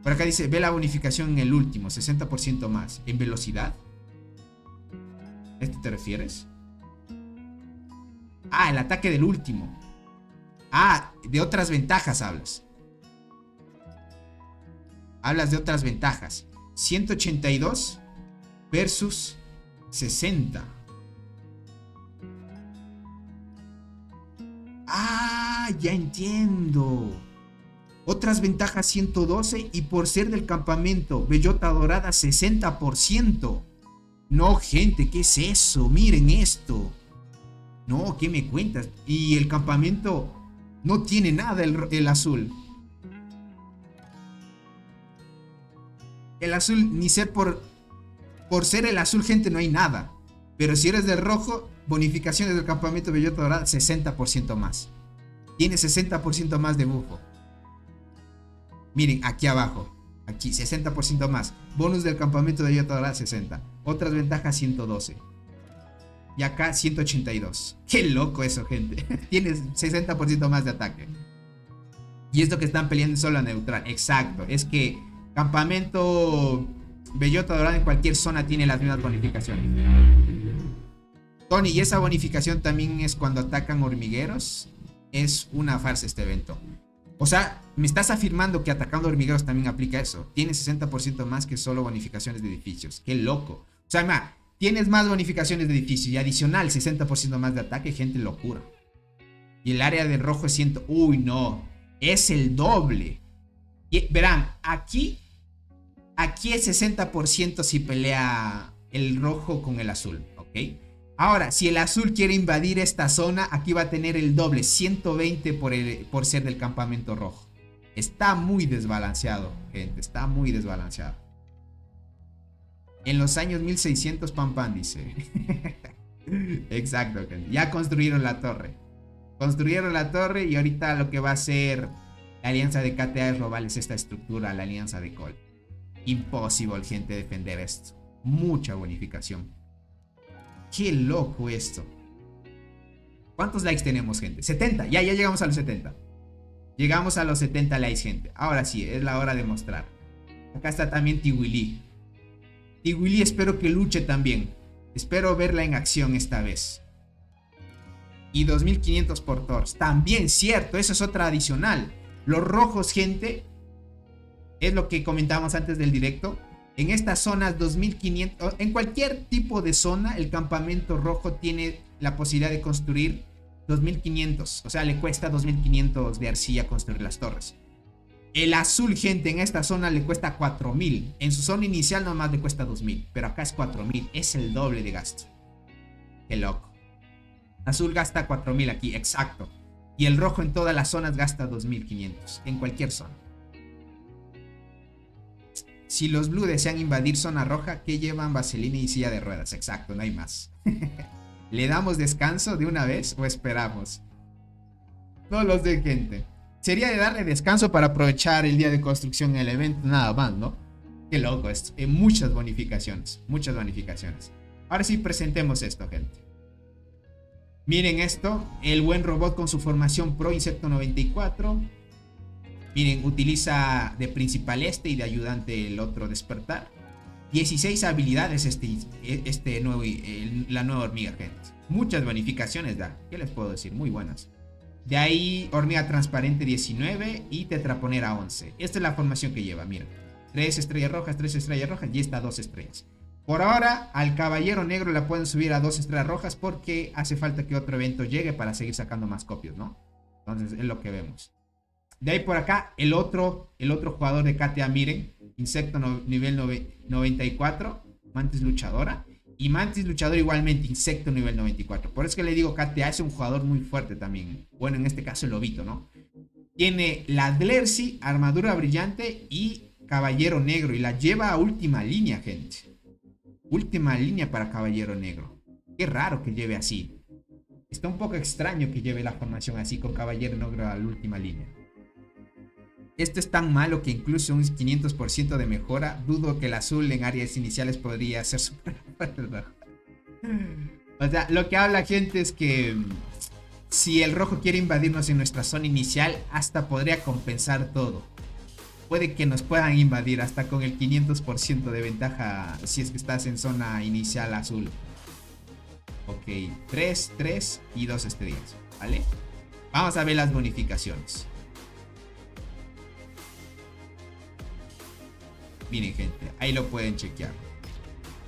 Por acá dice, ve la bonificación en el último, 60% más. En velocidad. ¿A esto te refieres? Ah, el ataque del último. Ah, de otras ventajas hablas. Hablas de otras ventajas. 182 versus 60. Ah, ya entiendo. Otras ventajas 112 y por ser del campamento bellota dorada 60%. No, gente, ¿qué es eso? Miren esto. No, ¿qué me cuentas? Y el campamento no tiene nada el azul. El azul, ni ser por ser el azul, gente, no hay nada. Pero si eres del rojo, bonificaciones del campamento bellota dorada 60% más. Tiene 60% más de bufo. Miren, aquí abajo. Aquí, 60% más. Bonus del campamento bellota dorada 60. Otras ventajas 112. Y acá 182. Qué loco eso, gente. Tienes 60% más de ataque. Y es lo que están peleando solo a neutral. Exacto. Es que campamento bellota dorada en cualquier zona tiene las mismas bonificaciones. Tony, ¿y esa bonificación también es cuando atacan hormigueros? Es una farsa este evento. O sea, me estás afirmando que atacando hormigueros también aplica eso. Tienes 60% más que solo bonificaciones de edificios. Qué loco. O sea, tienes más bonificaciones de edificios y adicional 60% más de ataque, gente, locura. Y el área del rojo es 100. Uy, no. Es el doble. Y verán, aquí es 60% si pelea el rojo con el azul, ¿ok? Ahora, si el azul quiere invadir esta zona, aquí va a tener el doble, 120 por ser del campamento rojo. Está muy desbalanceado, gente, está muy desbalanceado. En los años 1600, pam pam, dice. Exacto, gente. Ya construyeron la torre. Construyeron la torre y ahorita lo que va a hacer la alianza de KTA es robarles esta estructura a la alianza de Cole. Imposible, gente, defender esto. Mucha bonificación. Qué loco esto. ¿Cuántos likes tenemos, gente? 70, ya llegamos a los 70. Llegamos a los 70 likes, gente. Ahora sí, es la hora de mostrar. Acá está también Tiwili. Tiwili espero que luche también. Espero verla en acción esta vez. Y 2500 por Thors. También cierto, eso es otra adicional. Los rojos, gente, es lo que comentábamos antes del directo. En estas zonas 2500, en cualquier tipo de zona, el campamento rojo tiene la posibilidad de construir 2500. O sea, le cuesta 2500 de arcilla construir las torres. El azul, gente, en esta zona le cuesta 4000. En su zona inicial nomás le cuesta 2000. Pero acá es 4000. Es el doble de gasto. Qué loco. Azul gasta 4000 aquí, exacto. Y el rojo en todas las zonas gasta 2500. En cualquier zona. Si los blue desean invadir zona roja, ¿qué llevan? Vaselina y silla de ruedas. Exacto, no hay más. ¿Le damos descanso de una vez o esperamos? No los de gente. Sería de darle descanso para aprovechar el día de construcción en el evento, nada más, ¿no? Qué loco esto. Muchas bonificaciones. Muchas bonificaciones. Ahora sí, presentemos esto, gente. Miren esto. El buen robot con su formación Pro Insecto 94. Miren, utiliza de principal y de ayudante el otro despertar. 16 habilidades la nueva hormiga, gente. Muchas bonificaciones da. ¿Qué les puedo decir? Muy buenas. De ahí, hormiga transparente 19 y tetraponera 11. Esta es la formación que lleva, miren. 3 estrellas rojas y esta 2 estrellas. Por ahora, al caballero negro la pueden subir a 2 estrellas rojas porque hace falta que otro evento llegue para seguir sacando más copias, ¿no? Entonces, es lo que vemos. De ahí por acá, el otro jugador de KTA, miren. Insecto nivel 94. Mantis luchadora. Y Mantis luchadora igualmente, insecto nivel 94. Por eso que le digo, KTA es un jugador muy fuerte también. Bueno, en este caso el lobito, ¿no? Tiene la Dlercy, armadura brillante y caballero negro. Y la lleva a última línea, gente. Última línea para caballero negro. Qué raro que lleve así. Está un poco extraño que lleve la formación así con caballero negro a la última línea. Esto es tan malo que incluso un 500% de mejora. Dudo que el azul en áreas iniciales podría ser super fuerte. O sea, lo que habla, gente, es que si el rojo quiere invadirnos en nuestra zona inicial, hasta podría compensar todo. Puede que nos puedan invadir hasta con el 500% de ventaja si es que estás en zona inicial azul. Ok, 3 y 2 estrellas, ¿vale? Vamos a ver las bonificaciones. Miren, gente, ahí lo pueden chequear.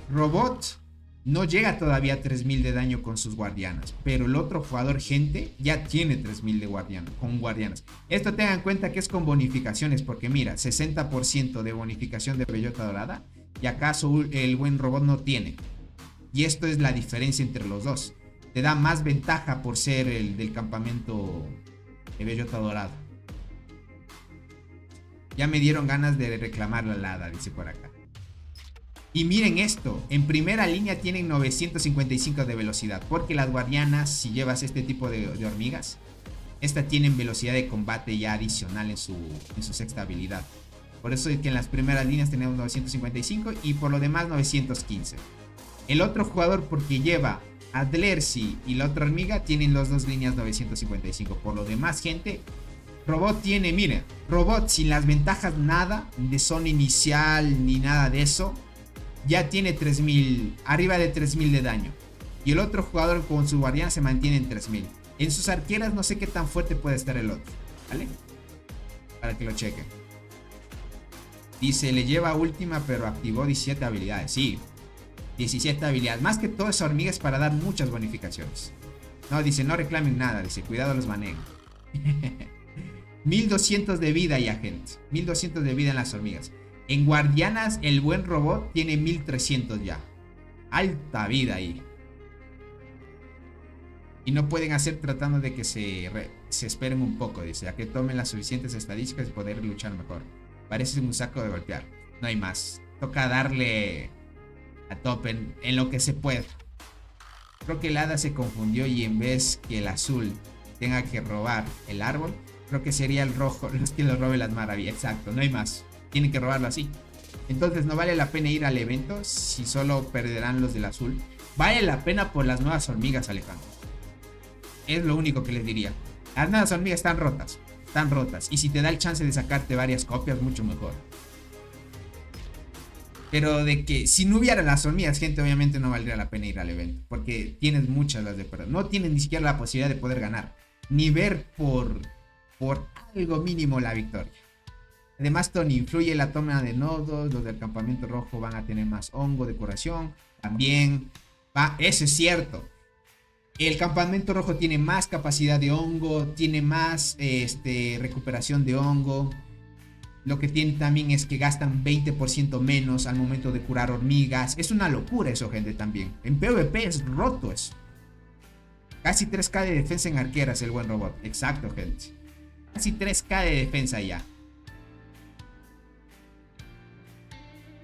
Robot no llega todavía a 3000 de daño con sus guardianas, pero el otro jugador, gente, ya tiene 3000 de con guardianas. Esto tengan en cuenta que es con bonificaciones, porque mira, 60% de bonificación de bellota dorada y acaso el buen robot no tiene. Y esto es la diferencia entre los dos. Te da más ventaja por ser el del campamento de bellota dorada. Ya me dieron ganas de reclamar la helada, dice por acá. Y miren esto, en primera línea tienen 955 de velocidad, porque las guardianas, si llevas este tipo de hormigas, esta tienen velocidad de combate ya adicional en su sexta habilidad. Por eso es que en las primeras líneas tenemos 955 y por lo demás 915. El otro jugador, porque lleva a Dlercy y la otra hormiga, tienen las dos líneas 955. Por lo demás, gente, Robot tiene, miren, Robot sin las ventajas nada de zona inicial ni nada de eso, ya tiene 3000, arriba de 3000 de daño. Y el otro jugador con su guardián se mantiene en 3000. En sus arqueras no sé qué tan fuerte puede estar el otro, ¿vale? Para que lo chequen. Dice, le lleva última pero activó 17 habilidades. Sí, 17 habilidades. Más que todo esa hormiga es para dar muchas bonificaciones. No, dice, no reclamen nada, dice, cuidado los manejan. 1200 de vida ya, gente. 1200 de vida en las hormigas. En guardianas, el buen robot tiene 1300 ya. Alta vida ahí. Y no pueden hacer tratando de que se esperen un poco, dice, a que tomen las suficientes estadísticas y poder luchar mejor. Parece un saco de golpear. No hay más. Toca darle a tope en lo que se pueda. Creo que el hada se confundió y en vez que el azul tenga que robar el árbol, creo que sería el rojo los que lo robe las maravillas. Exacto, no hay más. Tienen que robarlo así. Entonces no vale la pena ir al evento si solo perderán los del azul. Vale la pena por las nuevas hormigas, Alejandro. Es lo único que les diría. Las nuevas hormigas están rotas. Están rotas. Y si te da el chance de sacarte varias copias, mucho mejor. Pero de que si no hubiera las hormigas, gente, obviamente no valdría la pena ir al evento. Porque tienes muchas las de perder. No tienes ni siquiera la posibilidad de poder ganar. Ni ver por algo mínimo la victoria. Además, Tony, influye la toma de nodos. Los del campamento rojo van a tener más hongo de curación. También, eso es cierto. El campamento rojo tiene más capacidad de hongo. Tiene más recuperación de hongo. Lo que tiene también es que gastan 20% menos al momento de curar hormigas. Es una locura eso, gente, también. En PvP es roto eso. Casi 3k de defensa en arqueras el buen robot. Exacto, gente. Casi 3k de defensa ya.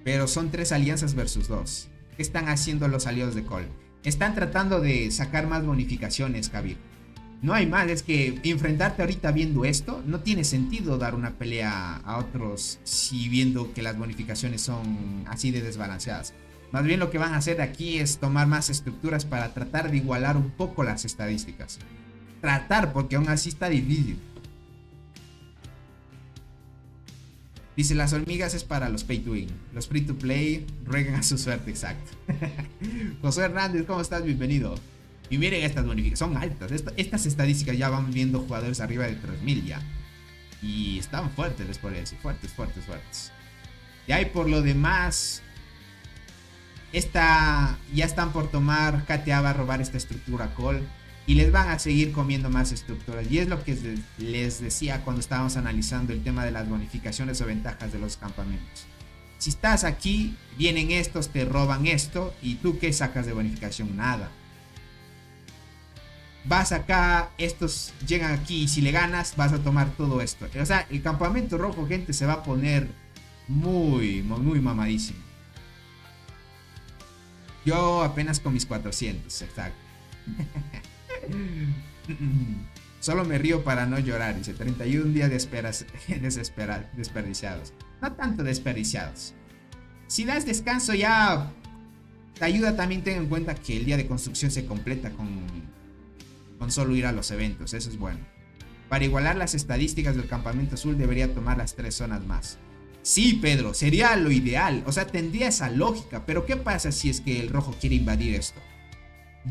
Pero son 3 alianzas versus 2. ¿Qué están haciendo los aliados de Cole? Están tratando de sacar más bonificaciones, Kabir. No hay más, es que enfrentarte ahorita viendo esto, no tiene sentido dar una pelea a otros si viendo que las bonificaciones son así de desbalanceadas. Más bien lo que van a hacer aquí es tomar más estructuras para tratar de igualar un poco las estadísticas. Tratar, porque aún así está difícil. Dice, las hormigas es para los pay to win. Los free to play ruegan a su suerte, exacto. José Hernández, ¿cómo estás? Bienvenido. Y miren estas bonificaciones, son altas. Estas estadísticas ya van viendo jugadores arriba de 3000 ya. Y están fuertes, les podría decir. Fuertes. Y ahí por lo demás, ya están por tomar. KTA va a robar esta estructura Cole. Y les van a seguir comiendo más estructuras. Y es lo que les decía cuando estábamos analizando el tema de las bonificaciones o ventajas de los campamentos. Si estás aquí, vienen estos, te roban esto. ¿Y tú qué sacas de bonificación? Nada. Vas acá, estos llegan aquí y si le ganas vas a tomar todo esto. O sea, el campamento rojo, gente, se va a poner muy mamadísimo. Yo apenas con mis 400, exacto. Solo me río para no llorar, dice. 31 días desperdiciados. No tanto desperdiciados. Si das descanso ya te ayuda. También ten en cuenta que el día de construcción se completa con solo ir a los eventos. Eso es bueno. Para igualar las estadísticas del campamento azul debería tomar las 3 zonas más. Sí, Pedro, sería lo ideal. O sea, tendría esa lógica. Pero ¿qué pasa si es que el rojo quiere invadir esto?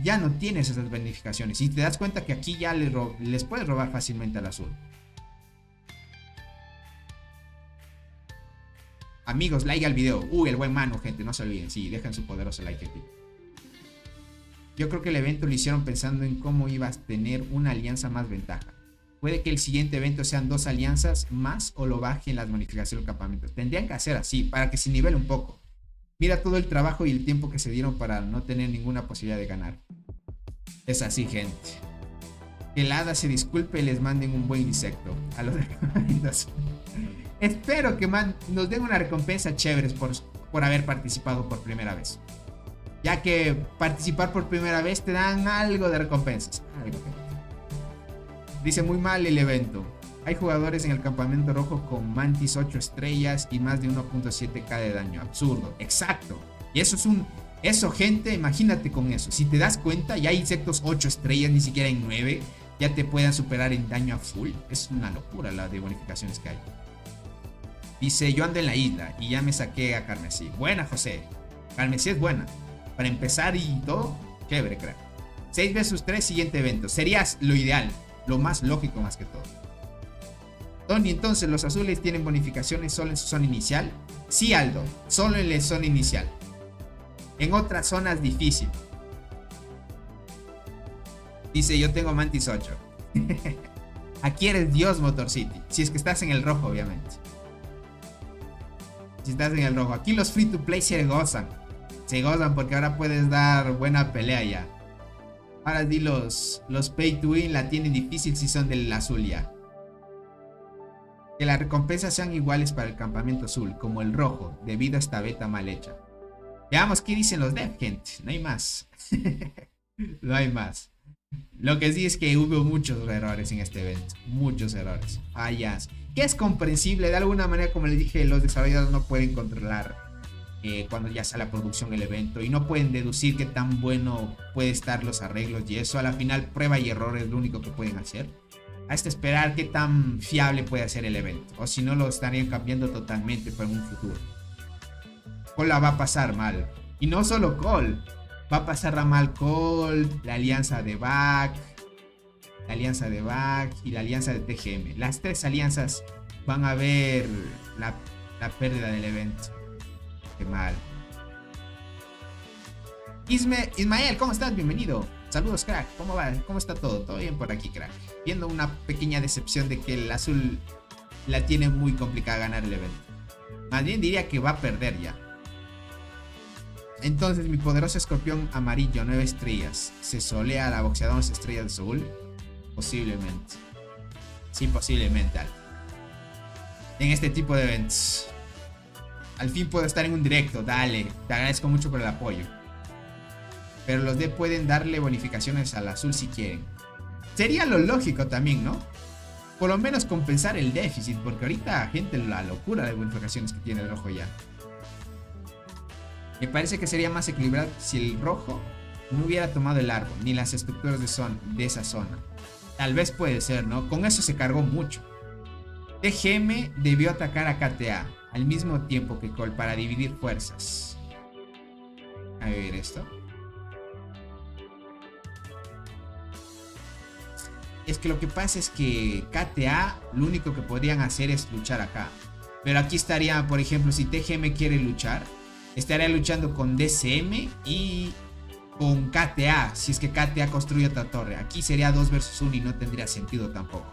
Ya no tienes esas bonificaciones. Y te das cuenta que aquí ya les puedes robar fácilmente al azul. Amigos, like al video. Uy, el buen Manu, gente, no se olviden. Sí, dejen su poderoso like aquí. Yo creo que el evento lo hicieron pensando en cómo ibas a tener una alianza más ventaja. Puede que el siguiente evento sean 2 alianzas más o lo bajen las bonificaciones del campamento. Tendrían que hacer así para que se nivele un poco. Mira todo el trabajo y el tiempo que se dieron para no tener ninguna posibilidad de ganar. Es así, gente. Que el hada se disculpe y les manden un buen insecto a los campamentos. Espero que nos den una recompensa chévere por haber participado por primera vez. Ya que participar por primera vez te dan algo de recompensas. Dice, muy mal el evento. Hay jugadores en el campamento rojo con mantis 8 estrellas y más de 1.7k de daño. Absurdo. Exacto. Y eso, gente, imagínate con eso. Si te das cuenta, ya hay insectos 8 estrellas, ni siquiera en 9. Ya te puedan superar en daño a full. Es una locura la de bonificaciones que hay. Dice, yo ando en la isla y ya me saqué a Carmesí. Buena, José. Carmesí es buena. Para empezar y todo, chévere, crack. 6 vs 3, siguiente evento. Sería lo ideal, lo más lógico más que todo. Tony, entonces, ¿los azules tienen bonificaciones solo en su zona inicial? Sí, Aldo, solo en la zona inicial. En otras zonas difícil. Dice, yo tengo Mantis 8. Aquí eres Dios, Motor City. Si es que estás en el rojo, obviamente. Si estás en el rojo. Aquí los free to play se gozan. Se gozan porque ahora puedes dar buena pelea ya. Ahora di los pay to win la tienen difícil si son del azul ya. Que las recompensas sean iguales para el campamento azul como el rojo debido a esta beta mal hecha. Veamos qué dicen los devs, gente. No hay más. No hay más. Lo que sí es que hubo muchos errores en este evento. Muchos errores. Fallas. Que es comprensible. De alguna manera, como les dije, los desarrolladores no pueden controlar cuando ya sale a producción el evento. Y no pueden deducir qué tan bueno puede estar los arreglos. Y eso a la final, prueba y error es lo único que pueden hacer. Hasta esperar qué tan fiable puede ser el evento. O si no, lo estarían cambiando totalmente para un futuro. Cole la va a pasar mal. Y no solo Cole. Va a pasar a mal Cole, la alianza de Back, la alianza de Back y la alianza de TGM. Las 3 alianzas van a ver la pérdida del evento. Qué mal. Ismael, ¿cómo estás? Bienvenido. Saludos, crack. ¿Cómo va? ¿Cómo está todo? Todo bien por aquí, crack. Viendo una pequeña decepción de que el azul la tiene muy complicada ganar el evento. Más bien diría que va a perder ya. Entonces mi poderoso escorpión amarillo 9 estrellas se solea a la boxeadora 11 estrellas de Soul. Posiblemente. Sí, posiblemente. En este tipo de eventos. Al fin puedo estar en un directo. Dale, te agradezco mucho por el apoyo. Pero los D pueden darle bonificaciones al azul si quieren. Sería lo lógico también, ¿no? Por lo menos compensar el déficit. Porque ahorita, gente, la locura de bonificaciones que tiene el rojo ya. Me parece que sería más equilibrado si el rojo no hubiera tomado el árbol ni las estructuras de esa zona. Tal vez puede ser, ¿no? Con eso se cargó mucho. TGM debió atacar a KTA al mismo tiempo que Cole para dividir fuerzas. A ver esto. Es que lo que pasa es que KTA lo único que podrían hacer es luchar acá. Pero aquí estaría, por ejemplo, si TGM quiere luchar, estaría luchando con DCM y con KTA. Si es que KTA construye otra torre. Aquí sería 2 versus 1 y no tendría sentido tampoco.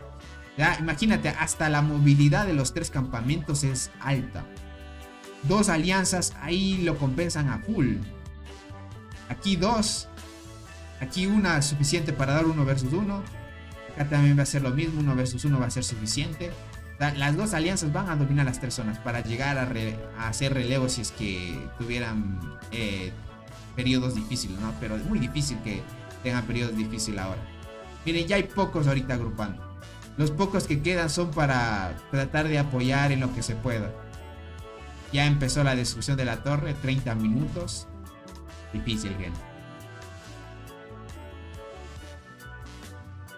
Ya, imagínate, hasta la movilidad de los 3 campamentos es alta. 2 alianzas ahí lo compensan a full. Aquí 2. Aquí una suficiente para dar 1 versus 1. Acá también va a ser lo mismo. 1 versus 1 va a ser suficiente. Las 2 alianzas van a dominar las 3 zonas para llegar a hacer relevos si es que tuvieran periodos difíciles, ¿no? Pero es muy difícil que tengan periodos difíciles ahora. Miren, ya hay pocos ahorita agrupando. Los pocos que quedan son para tratar de apoyar en lo que se pueda. Ya empezó la destrucción de la torre, 30 minutos. Difícil, gente.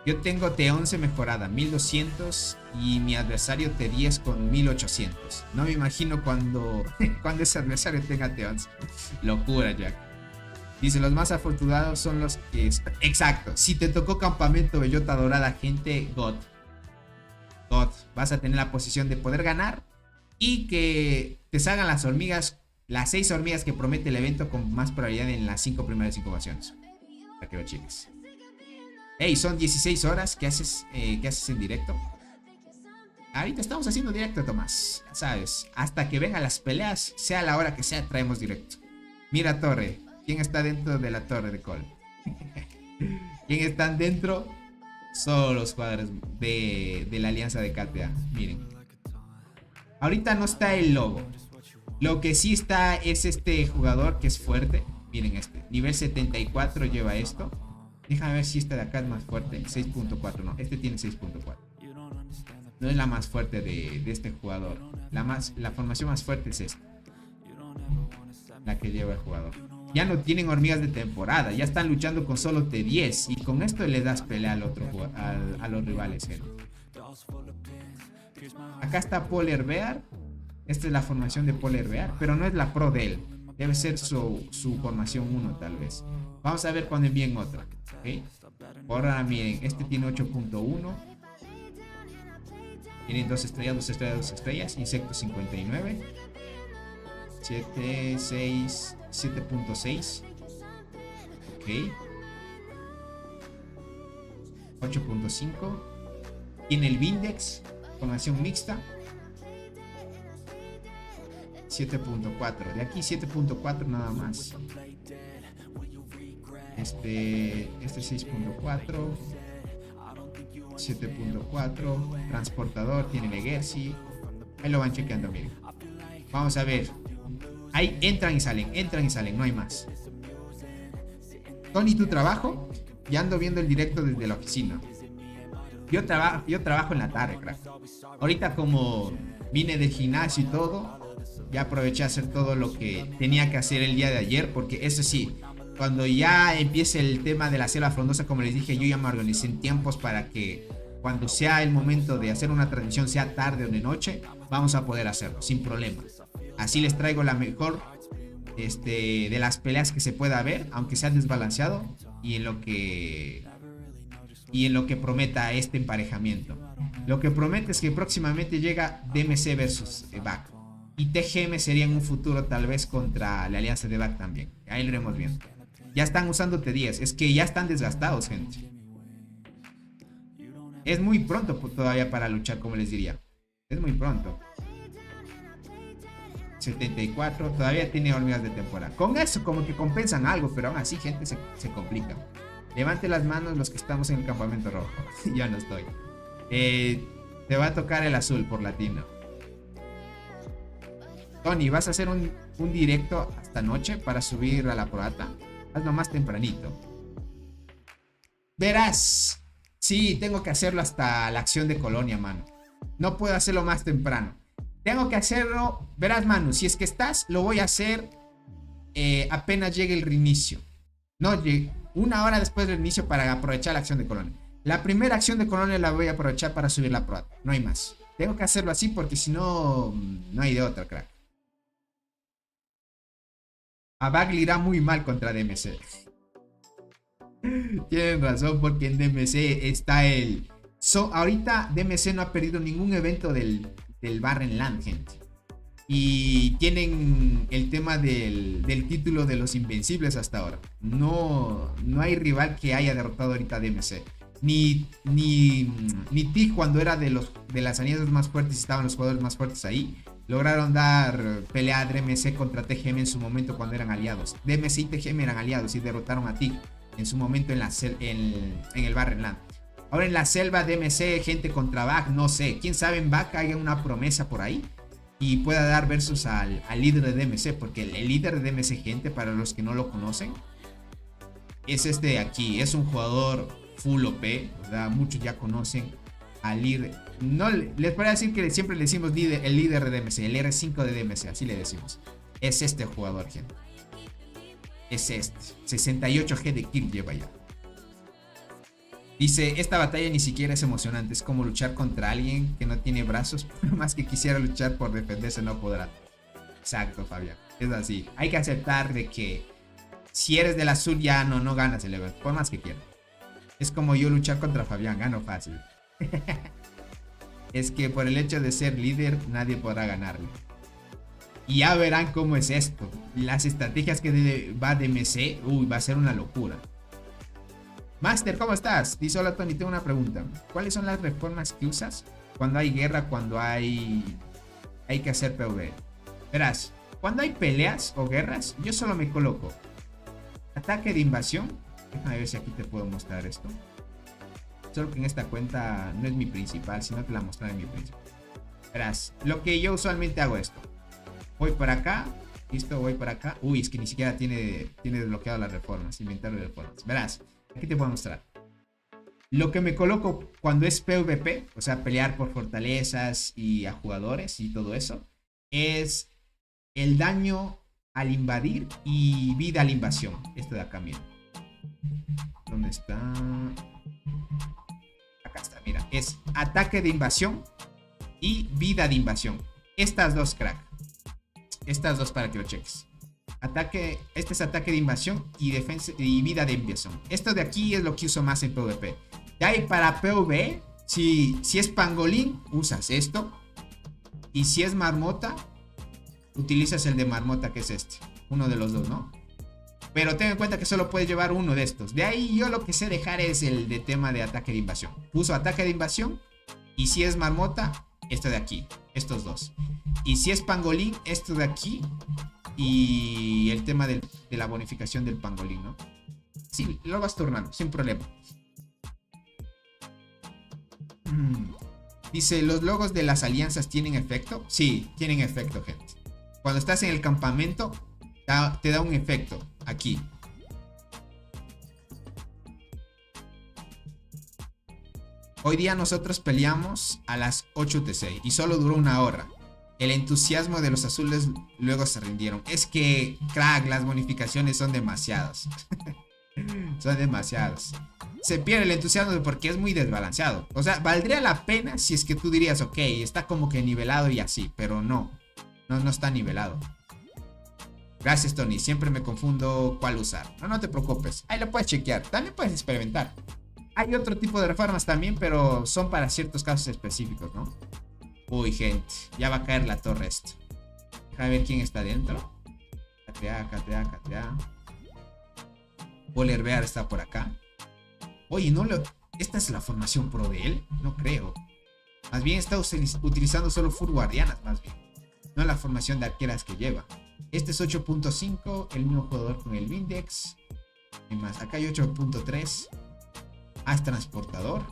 Yo tengo T11 mejorada, 1200 y mi adversario T10 con 1800. No me imagino cuando ese adversario tenga T11. Locura, Jack. Dice, los más afortunados son los que... Exacto, si te tocó campamento bellota dorada, gente, God. Vas a tener la posición de poder ganar y que te salgan las hormigas, las 6 hormigas que promete el evento con más probabilidad en las 5 primeras incubaciones. Para que lo cheques. Hey, son 16 horas. ¿Qué haces en directo? Ahorita estamos haciendo directo, Tomás. Ya sabes, hasta que vengan las peleas, sea la hora que sea, traemos directo. Mira torre. ¿Quién está dentro de la torre de Cole? ¿Quién están dentro? Solo los jugadores de la alianza de KTA. Miren. Ahorita no está el lobo. Lo que sí está es este jugador que es fuerte. Miren este. Nivel 74 lleva esto. Déjame ver si este de acá es más fuerte. 6.4. No, este tiene 6.4. No es la más fuerte de este jugador. La formación más fuerte es esta. La que lleva el jugador. Ya no tienen hormigas de temporada. Ya están luchando con solo T10. Y con esto le das pelea a los rivales, gente. Acá está Polar Bear. Esta es la formación de Polar Bear. Pero no es la pro de él. Debe ser su formación 1 tal vez. Vamos a ver cuando envíen otra. ¿Okay? Ahora miren. Este tiene 8.1. Tienen 2 estrellas, 2 estrellas, 2 estrellas. Insecto 59. 7, 6, 7.6. Ok. 8.5. Tiene el Vindex. Formación mixta. 7.4. De aquí 7.4 nada más. Este 6.4. 7.4. Transportador. Tiene Legacy. Ahí lo van chequeando, miren. Vamos a ver. Ahí entran y salen, no hay más. Tony, ¿tu trabajo? Ya ando viendo el directo desde la oficina. Yo trabajo en la tarde, crack. Ahorita como vine del gimnasio y todo, ya aproveché a hacer todo lo que tenía que hacer el día de ayer. Porque eso sí, cuando ya empiece el tema de la selva frondosa, como les dije, yo ya me organicé en tiempos para que cuando sea el momento de hacer una transmisión, sea tarde o de noche, vamos a poder hacerlo sin problema. Así les traigo la mejor de las peleas que se pueda ver, aunque sea desbalanceado, y en lo que prometa este emparejamiento. Lo que promete es que próximamente llega DMC versus Back, y TGM sería en un futuro tal vez contra la alianza de Back también. Ahí lo iremos viendo. Ya están usando T10, es que ya están desgastados, gente. Es muy pronto todavía para luchar, como les diría. Es muy pronto. 74. Todavía tiene hormigas de temporada. Con eso como que compensan algo, pero aún así, gente, se complica. Levante las manos los que estamos en el campamento rojo. Ya no estoy. Te va a tocar el azul por latino. Tony, ¿vas a hacer un directo hasta noche para subir a la Proata? Hazlo más tempranito. Verás. Sí, tengo que hacerlo hasta la acción de Colonia, mano. No puedo hacerlo más temprano. Tengo que hacerlo. Verás, mano, si es que estás, lo voy a hacer apenas llegue el reinicio. No, una hora después del inicio para aprovechar la acción de Colonia. La primera acción de Colonia la voy a aprovechar para subir la Proata. No hay más. Tengo que hacerlo así porque si no, no hay de otra, crack. A Bagley irá muy mal contra DMC. Tienen razón, porque en DMC está el... ahorita DMC no ha perdido ningún evento del Barren Land, gente. Y tienen el tema del título de los Invencibles hasta ahora. No hay rival que haya derrotado ahorita a DMC. Ni Tig, cuando era de las alianzas más fuertes, estaban los jugadores más fuertes ahí. Lograron dar pelea a DMC contra TGM en su momento cuando eran aliados. DMC y TGM eran aliados y derrotaron a Tig en su momento en el Barren Land. Ahora en la selva DMC, gente contra Bak, no sé. Quién sabe, en Bak haya una promesa por ahí y pueda dar versus al líder de DMC. Porque el líder de DMC, gente, para los que no lo conocen, es este de aquí. Es un jugador full OP, ¿verdad? Muchos ya conocen al líder. No, les podría decir que siempre le decimos el líder de DMC, el R5 de DMC, así le decimos. Es este jugador, gente. Es este. 68G de kill lleva ya. Dice, esta batalla ni siquiera es emocionante. Es como luchar contra alguien que no tiene brazos. Por más que quisiera luchar por defenderse, no podrá. Exacto, Fabián. Es así. Hay que aceptar de que si eres del azul ya no ganas el evento. Por más que quieras. Es como yo luchar contra Fabián. Gano fácil. Es que por el hecho de ser líder, nadie podrá ganarle. Y ya verán cómo es esto. Las estrategias que va DMC, va a ser una locura. Master, ¿cómo estás? Dice, hola Tony, tengo una pregunta. ¿Cuáles son las reformas que usas cuando hay guerra, cuando hay que hacer PvE? Verás, cuando hay peleas o guerras, yo solo me coloco ataque de invasión. Déjame ver si aquí te puedo mostrar esto. Solo que en esta cuenta no es mi principal, sino que la mostraré en mi principal. Verás, lo que yo usualmente hago esto. Voy para acá, listo, voy para acá. Uy, es que ni siquiera tiene desbloqueado las reformas, inventario de reformas. Verás, aquí te puedo mostrar. Lo que me coloco cuando es PvP, o sea, pelear por fortalezas y a jugadores y todo eso, es el daño al invadir y vida a la invasión. Esto de acá, mira. ¿Dónde está? Acá está, mira. Es ataque de invasión y vida de invasión. Estas dos, crack. Estas dos para que lo cheques. Este es ataque de invasión y defensa y vida de invasión. Esto de aquí es lo que uso más en PvP. Ya hay para PvE, si es pangolín, usas esto. Y si es marmota, utilizas el de marmota, que es este. Uno de los dos, ¿no? Pero ten en cuenta que solo puedes llevar uno de estos. De ahí yo lo que sé dejar es el de tema de ataque de invasión. Uso ataque de invasión. Y si es marmota, esto de aquí. Estos dos. Y si es pangolín, esto de aquí. Y el tema de la bonificación del pangolín, ¿no? Sí, lo vas turnando, sin problema. Dice, ¿los logos de las alianzas tienen efecto? Sí, tienen efecto, gente. Cuando estás en el campamento, te da un efecto aquí. Hoy día nosotros peleamos a las 8 UTC y solo duró una hora. El entusiasmo de los azules luego se rindieron. Es que, crack, las bonificaciones son demasiadas. Son demasiadas. Se pierde el entusiasmo porque es muy desbalanceado. O sea, valdría la pena si es que tú dirías, ok, está como que nivelado y así. Pero no está nivelado. Gracias, Tony. Siempre me confundo cuál usar. No te preocupes. Ahí lo puedes chequear. También puedes experimentar. Hay otro tipo de reformas también, pero son para ciertos casos específicos, ¿no? Uy, gente, ya va a caer la torre esto. Déjame ver quién está dentro. KTA. Polar Bear está por acá. Oye, ¿esta es la formación pro de él? No creo. Más bien está utilizando solo full guardianas, más bien. no la formación de arqueras que lleva. Este es 8.5, el mismo jugador con el Vindex. Y más, acá hay 8.3. As transportador,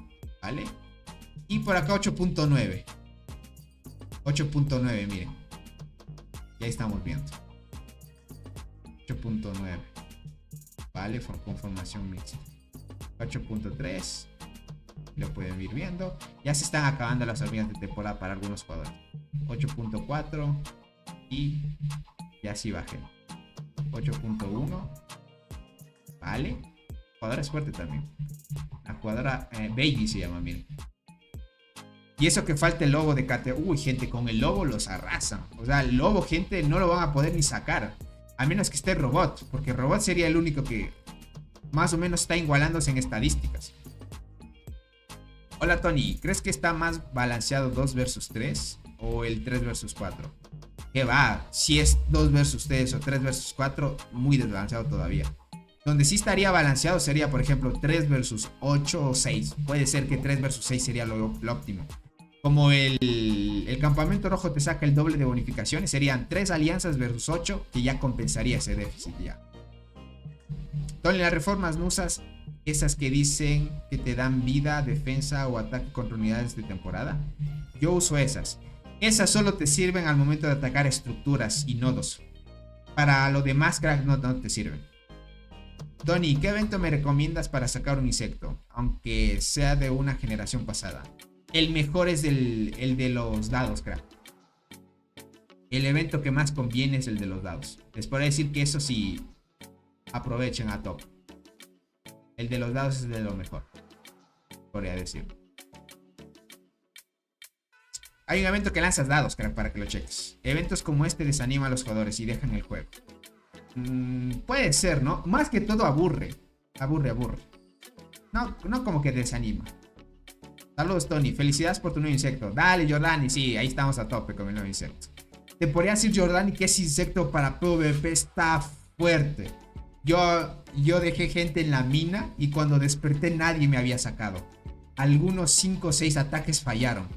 ¿vale? Y por acá 8.9. 8.9, miren. Y ahí estamos viendo. 8.9. Vale, con formación mixta. 8.3. Lo pueden ir viendo. Ya se están acabando las hormigas de temporada para algunos jugadores. 8.4. Y así bajé. 8.1. Vale. Jugadora es fuerte también. La jugadora Baby se llama, miren. Y eso que falta el lobo de KT. Uy, gente, con el lobo los arrasan. O sea, el lobo, gente, no lo van a poder ni sacar. A menos que esté Robot. Porque Robot sería el único que más o menos está igualándose en estadísticas. Hola, Tony. ¿Crees que está más balanceado 2 versus 3? ¿O el 3 versus 4? ¿Qué va? Si es 2 versus 3 o 3 versus 4, muy desbalanceado todavía. Donde sí estaría balanceado sería, por ejemplo, 3 versus 8 o 6. Puede ser que 3 versus 6 sería lo óptimo. Como el campamento rojo te saca el doble de bonificaciones, serían 3 alianzas versus 8, que ya compensaría ese déficit ya. Tony, las reformas no usas esas que dicen que te dan vida, defensa o ataque contra unidades de temporada. Yo uso esas. Esas solo te sirven al momento de atacar estructuras y nodos. Para lo demás, crack, no te sirven. Tony, ¿qué evento me recomiendas para sacar un insecto? Aunque sea de una generación pasada. El mejor es el de los dados, crack. El evento que más conviene es el de los dados. Les podría decir que eso sí, aprovechen a top. El de los dados es de lo mejor, podría decir. Hay un evento que lanzas dados, crack, para que lo cheques. Eventos como este desaniman a los jugadores y dejan el juego. Puede ser, ¿no? Más que todo aburre. Aburre. No como que desanima. Saludos, Tony. Felicidades por tu nuevo insecto. Dale, Jordani. Sí, ahí estamos a tope con el nuevo insecto. Te podría decir, Jordani, que ese insecto para PvP está fuerte. Yo dejé gente en la mina y cuando desperté nadie me había sacado. Algunos 5 o 6 ataques fallaron.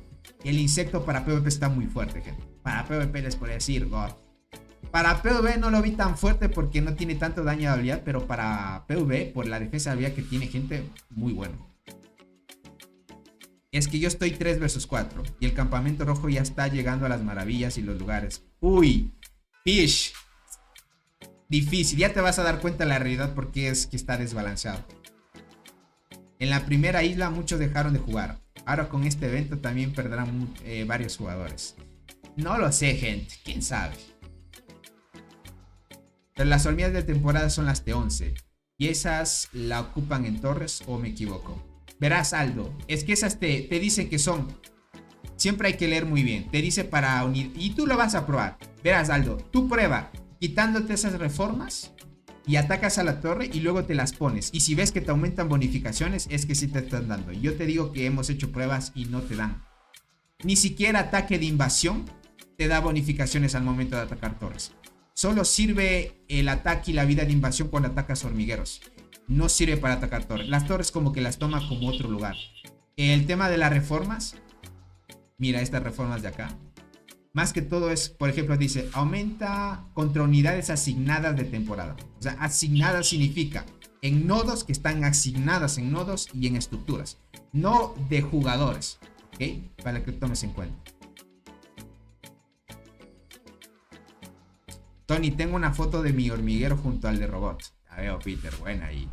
El insecto para PvP está muy fuerte, gente. Para PvP les podría decir, God. Para PvE no lo vi tan fuerte porque no tiene tanto daño de habilidad, pero para PvE, por la defensa de habilidad que tiene, gente, muy bueno. Es que yo estoy 3 versus 4 y el campamento rojo ya está llegando a las maravillas y los lugares. Uy, Fish. Difícil, ya te vas a dar cuenta de la realidad porque es que está desbalanceado. En la primera isla muchos dejaron de jugar. Ahora con este evento también perderán varios jugadores. No lo sé, gente, quién sabe. Pero las hormigas de temporada son las T11 y esas la ocupan en torres, o me equivoco. Verás, Aldo, es que esas te dicen que son. Siempre hay que leer muy bien. Te dice para unir y tú lo vas a probar. Verás, Aldo, tú prueba quitándote esas reformas y atacas a la torre y luego te las pones. Y si ves que te aumentan bonificaciones, es que sí te están dando. Yo te digo que hemos hecho pruebas y no te dan. Ni siquiera ataque de invasión te da bonificaciones al momento de atacar torres. Solo sirve el ataque y la vida de invasión cuando atacas hormigueros. No sirve para atacar torres. Las torres como que las toma como otro lugar. El tema de las reformas. Mira estas reformas de acá. Más que todo es, por ejemplo, dice, aumenta contra unidades asignadas de temporada. O sea, asignadas significa en nodos que están asignadas en nodos y en estructuras. No de jugadores. ¿Ok? Para que tomes en cuenta. Tony, tengo una foto de mi hormiguero junto al de Robot. La veo, Peter, buena ahí.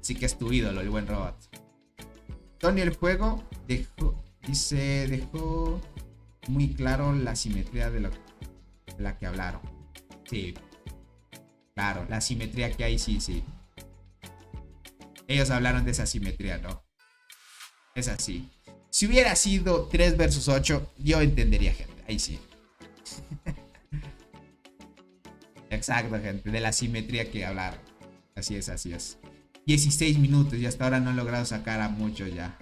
Sí que es tu ídolo, el buen Robot. Tony, el juego dejó muy claro la simetría de la que hablaron. Sí, claro, la simetría que hay, sí. Ellos hablaron de esa simetría, ¿no? Es así. Si hubiera sido 3 versus 8, yo entendería, gente. Ahí sí. Exacto, gente, de la simetría que hablaron. Así es. 16 minutos y hasta ahora no han logrado sacar a muchos ya.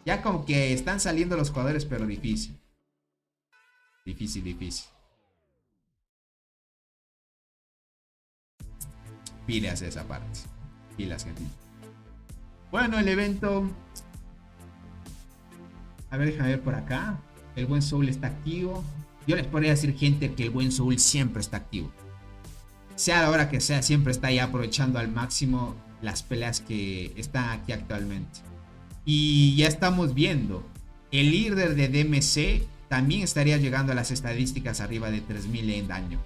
Ya como que están saliendo los jugadores, pero difícil. Difícil. Pilas esa parte. Pilas, gente. Bueno, el evento. A ver, déjame ver por acá. El buen Soul está activo. Yo les podría decir, gente, que el buen Soul siempre está activo. Sea la hora que sea, siempre está ahí aprovechando al máximo las peleas que están aquí actualmente. Y ya estamos viendo, el líder de DMC también estaría llegando a las estadísticas arriba de 3000 en daño.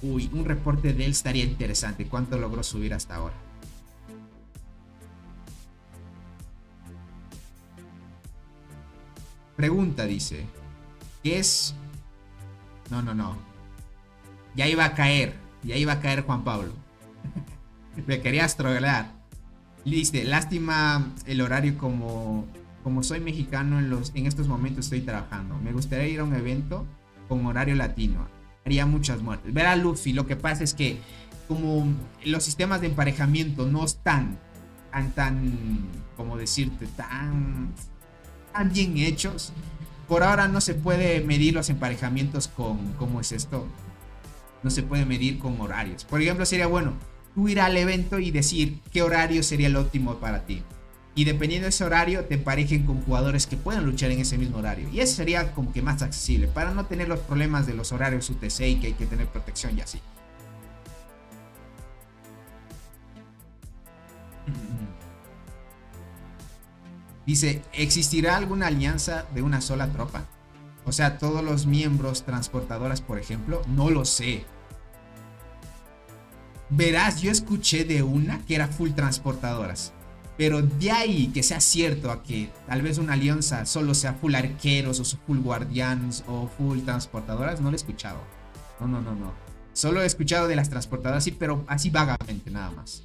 Uy, un reporte de él estaría interesante. ¿Cuánto logró subir hasta ahora? Pregunta, dice. ¿Qué es? No. Ya iba a caer Juan Pablo. Me querías trolear. Dice, lástima el horario, como soy mexicano en estos momentos estoy trabajando. Me gustaría ir a un evento con horario latino. Haría muchas muertes. Ver a Luffy, lo que pasa es que como los sistemas de emparejamiento no están tan como decirte, tan bien hechos. Por ahora no se puede medir los emparejamientos con, ¿cómo es esto? No se puede medir con horarios. Por ejemplo, sería bueno tú ir al evento y decir qué horario sería el óptimo para ti. Y dependiendo de ese horario, te emparejen con jugadores que puedan luchar en ese mismo horario. Y eso sería como que más accesible, para no tener los problemas de los horarios UTC y que hay que tener protección y así. Dice, ¿existirá alguna alianza de una sola tropa? O sea, todos los miembros transportadoras, por ejemplo. No lo sé. Verás, yo escuché de una que era full transportadoras. Pero de ahí que sea cierto a que tal vez una alianza solo sea full arqueros o full guardianes o full transportadoras, no lo he escuchado. No. Solo he escuchado de las transportadoras, sí, pero así vagamente nada más.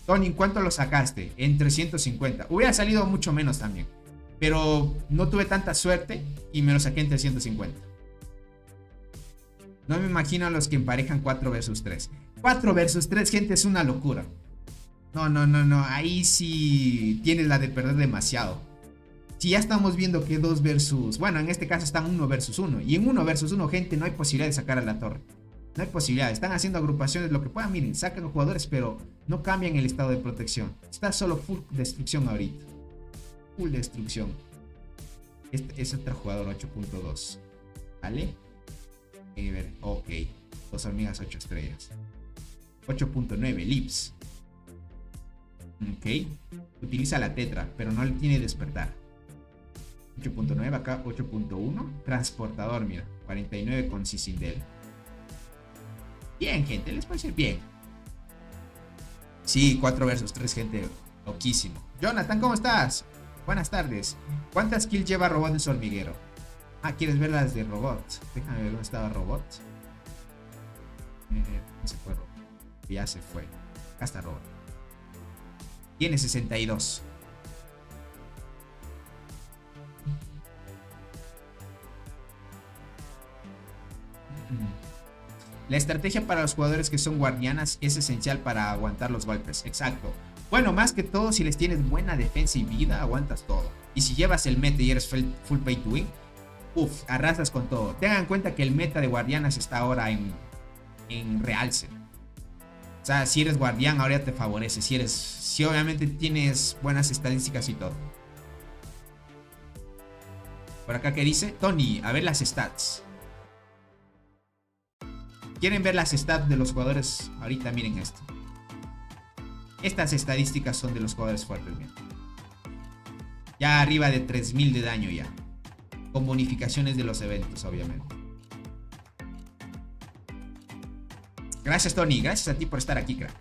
Tony, ¿en cuánto lo sacaste? En 350. Hubiera salido mucho menos también. Pero no tuve tanta suerte y me lo saqué en 350. No me imagino a los que emparejan 4 versus 3. 4 versus 3, gente, es una locura. No. Ahí sí tienes la de perder demasiado. Si ya estamos viendo que 2 versus... Bueno, en este caso están 1 versus 1. Y en 1 versus 1, gente, no hay posibilidad de sacar a la torre. No hay posibilidad. Están haciendo agrupaciones, lo que puedan. Miren, sacan jugadores, pero no cambian el estado de protección. Está solo full destrucción ahorita. Full destrucción. Este es otro jugador 8.2. ¿Vale? Ok. 2 hormigas 8 estrellas. 8.9 Lips. Ok. Utiliza la tetra, pero no le tiene despertar. 8.9 acá. 8.1. Transportador, mira. 49 con Sisindel. Bien, gente, les parece bien. Sí, 4 versus 3, gente. Loquísimo. Jonathan, ¿cómo estás? Buenas tardes. ¿Cuántas kills lleva Robot en su hormiguero? Ah, ¿quieres ver las de Robot? Déjame ver dónde estaba Robot. Se fue Robot. Ya se fue. Acá está Robot. Tiene 62. La estrategia para los jugadores que son guardianas es esencial para aguantar los golpes. Exacto. Bueno, más que todo, si les tienes buena defensa y vida, aguantas todo. Y si llevas el meta y eres full pay to win, arrasas con todo. Tengan en cuenta que el meta de guardianas está ahora en realce. O sea, si eres guardián, ahora te favorece. Si obviamente tienes buenas estadísticas y todo. Por acá, ¿qué dice? Tony, a ver las stats. ¿Quieren ver las stats de los jugadores? Ahorita miren esto. Estas estadísticas son de los jugadores fuertes, miren. Ya arriba de 3000 de daño ya. Con bonificaciones de los eventos, obviamente. Gracias, Tony. Gracias a ti por estar aquí, crack.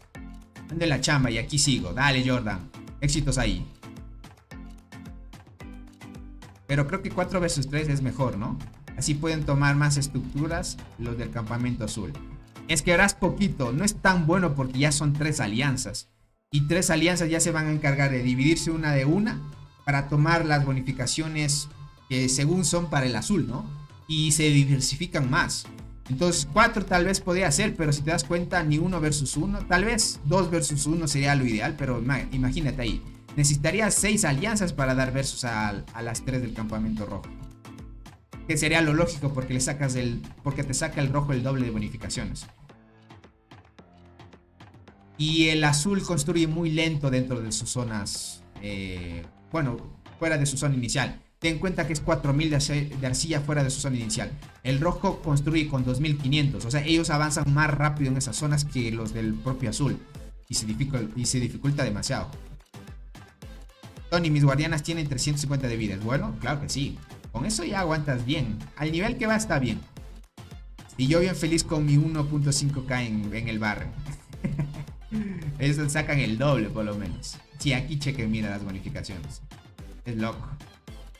Ande la chamba y aquí sigo. Dale, Jordan. Éxitos ahí. Pero creo que 4 versus 3 es mejor, ¿no? Así pueden tomar más estructuras los del campamento azul. Es que harás poquito. No es tan bueno porque ya son 3 alianzas. Y 3 alianzas ya se van a encargar de dividirse una de una para tomar las bonificaciones que según son para el azul, ¿no? Y se diversifican más. Entonces 4 tal vez podría ser, pero si te das cuenta, ni 1 versus 1. Tal vez 2 versus 1 sería lo ideal, pero imagínate ahí. Necesitarías 6 alianzas para dar versus a las 3 del campamento rojo. Que sería lo lógico porque porque te saca el rojo el doble de bonificaciones. Y el azul construye muy lento dentro de sus zonas. Bueno, fuera de su zona inicial. ten en cuenta que es 4000 de arcilla fuera de su zona inicial. El rojo construye con 2500. O sea, ellos avanzan más rápido en esas zonas que los del propio azul. Y se dificulta demasiado. Tony, mis guardianas tienen 350 de vida. Bueno, claro que sí. Con eso ya aguantas bien. Al nivel que va está bien. Y yo bien feliz con mi 1.5k en el barrio. Eso sacan el doble por lo menos. Sí, aquí chequen, mira las bonificaciones. Es loco.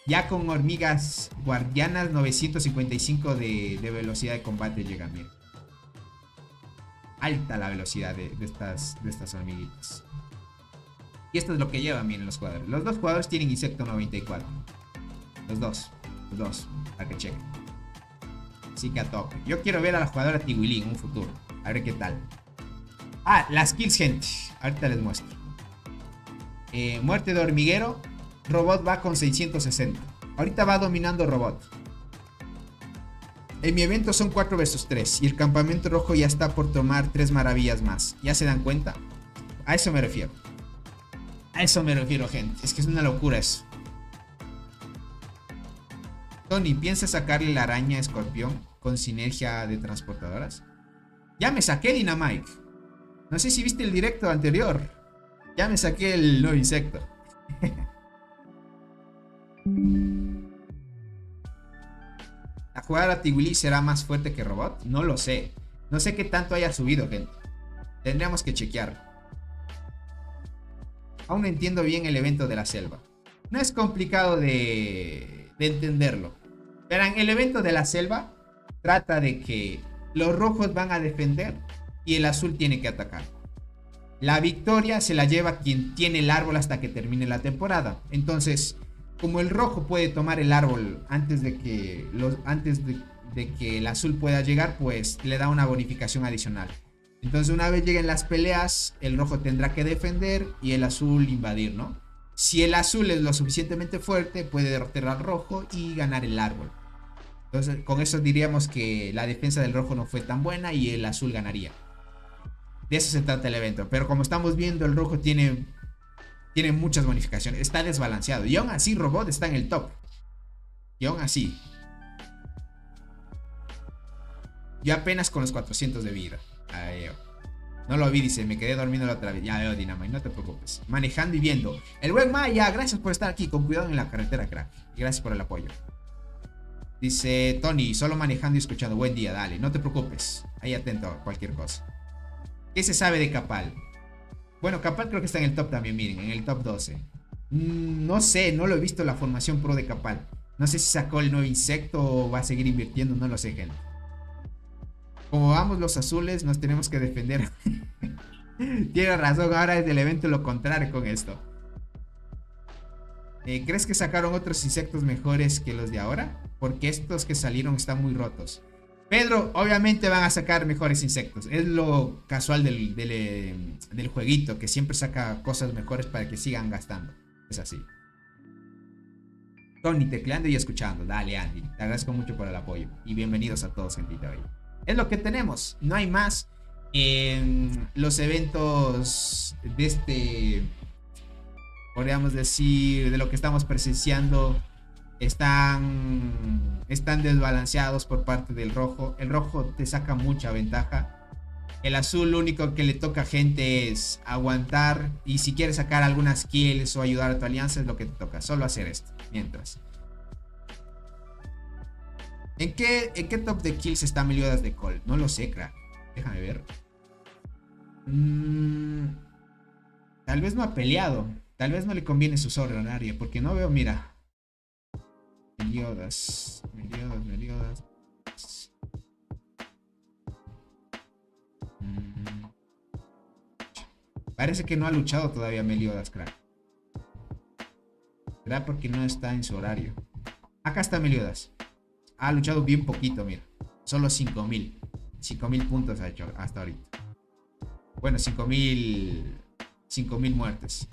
Ya con hormigas guardianas 955 de velocidad de combate llegan bien. Alta la velocidad de estas hormiguitas. Y esto es lo que llevan, miren los jugadores. Los dos jugadores tienen insecto 94. Los dos, para que chequen. Así que a tope. Yo quiero ver a la jugadora Tiwili en un futuro. A ver qué tal. Ah, las kills, gente. Ahorita les muestro. Muerte de hormiguero. Robot va con 660. Ahorita va dominando robot. En mi evento son 4 vs 3. Y el campamento rojo ya está por tomar 3 maravillas más. ¿Ya se dan cuenta? A eso me refiero. A eso me refiero, gente. Es que es una locura eso. Tony, ¿piensas sacarle la araña a escorpión con sinergia de transportadoras? Ya me saqué Dynamite. No sé si viste el directo anterior. Ya me saqué el nuevo insecto. ¿La jugada Tiwili será más fuerte que robot? No lo sé. No sé qué tanto haya subido, gente. Tendríamos que chequear. Aún no entiendo bien el evento de la selva. No es complicado de entenderlo. Verán, el evento de la selva trata de que los rojos van a defender y el azul tiene que atacar. La victoria se la lleva quien tiene el árbol hasta que termine la temporada. Entonces, como el rojo puede tomar el árbol antes de que el azul pueda llegar, pues le da una bonificación adicional. Entonces, una vez lleguen las peleas, el rojo tendrá que defender y el azul invadir, ¿no? Si el azul es lo suficientemente fuerte, puede derrotar al rojo y ganar el árbol. Entonces, con eso diríamos que la defensa del rojo no fue tan buena y el azul ganaría. De eso se trata el evento. Pero como estamos viendo, el rojo tiene muchas bonificaciones. Está desbalanceado. Y aún así, Robot está en el top. Y aún así. Yo apenas con los 400 de vida. Ahí, no lo vi, dice, me quedé dormido la otra vez. Ya veo, Dynamite, no te preocupes. Manejando y viendo. El buen Maya, gracias por estar aquí. Con cuidado en la carretera, crack. Y gracias por el apoyo. Dice Tony, solo manejando y escuchando. Buen día, dale, no te preocupes. Ahí atento a cualquier cosa. ¿Qué se sabe de Capal? Bueno, Capal creo que está en el top también, miren, en el top 12. No sé, no lo he visto la formación pro de Capal. No sé si sacó el nuevo insecto o va a seguir invirtiendo, no lo sé, gente. Como vamos los azules, nos tenemos que defender. Tiene razón, ahora es del evento lo contrario con esto. ¿Crees que sacaron otros insectos mejores que los de ahora? Porque estos que salieron están muy rotos. Pedro, obviamente van a sacar mejores insectos. Es lo casual del jueguito, que siempre saca cosas mejores para que sigan gastando. Es así. Tony, tecleando y escuchando. Dale, Andy. Te agradezco mucho por el apoyo. Y bienvenidos a todos, gentita. Es lo que tenemos. No hay más. Los eventos de este, podríamos decir, de lo que estamos presenciando, están desbalanceados por parte del rojo. El rojo te saca mucha ventaja. El azul, lo único que le toca a gente es aguantar. Y si quieres sacar algunas kills o ayudar a tu alianza, es lo que te toca. Solo hacer esto. Mientras. ¿En qué top de kills está Meliodas de Colt? No lo sé, crack. Déjame ver. Tal vez no ha peleado. Tal vez no le conviene su zorro en área. Porque no veo, mira. Meliodas. Parece que no ha luchado todavía Meliodas, crack. ¿Será porque no está en su horario? Acá está Meliodas. Ha luchado bien poquito, mira. Solo 5000. 5000 puntos ha hecho hasta ahorita. Bueno, 5000 muertes.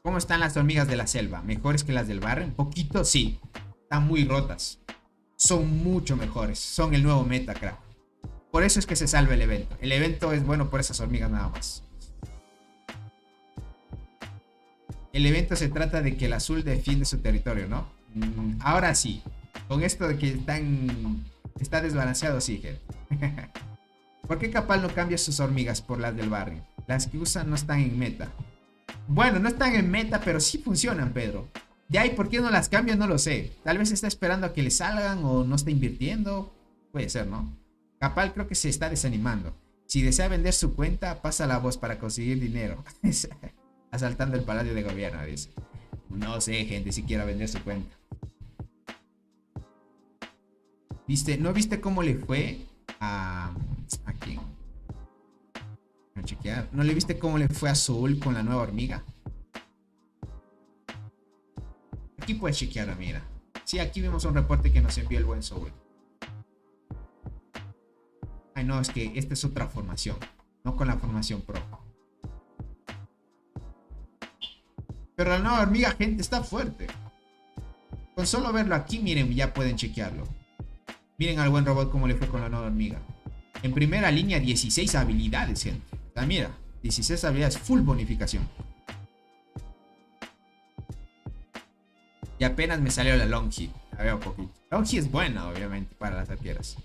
¿Cómo están las hormigas de la selva? ¿Mejores que las del barrio? Un poquito, sí. Están muy rotas. Son mucho mejores. Son el nuevo meta, crack. Por eso es que se salva el evento. El evento es bueno por esas hormigas nada más. el evento se trata de que el azul defiende su territorio, ¿no? Ahora sí. Con esto de que está desbalanceado, sí, gente. ¿Por qué Capal no cambia sus hormigas por las del barrio? Las que usan no están en meta. Bueno, no están en meta, pero sí funcionan, Pedro. De ahí, ¿por qué no las cambia? No lo sé. Tal vez está esperando a que le salgan o no está invirtiendo. Puede ser, ¿no? Capal creo que se está desanimando. Si desea vender su cuenta, pasa la voz para conseguir dinero. Asaltando el palacio de gobierno, dice. No sé, gente, si quiera vender su cuenta. ¿Viste? ¿No viste cómo le fue a quién? Voy a chequear. ¿No le viste cómo le fue a Soul con la nueva hormiga? Aquí puedes chequear, mira. Sí, aquí vimos un reporte que nos envió el buen Soul. Ay, no, es que esta es otra formación. No con la formación pro. Pero la nueva hormiga, gente, está fuerte. Con solo verlo aquí, miren, ya pueden chequearlo. Miren al buen robot cómo le fue con la nueva hormiga. En primera línea, 16 habilidades, gente. O sea, mira, 16 habilidades, full bonificación. Y apenas me salió la Longi. La veo poquito. Longi es buena, obviamente, para las arqueras.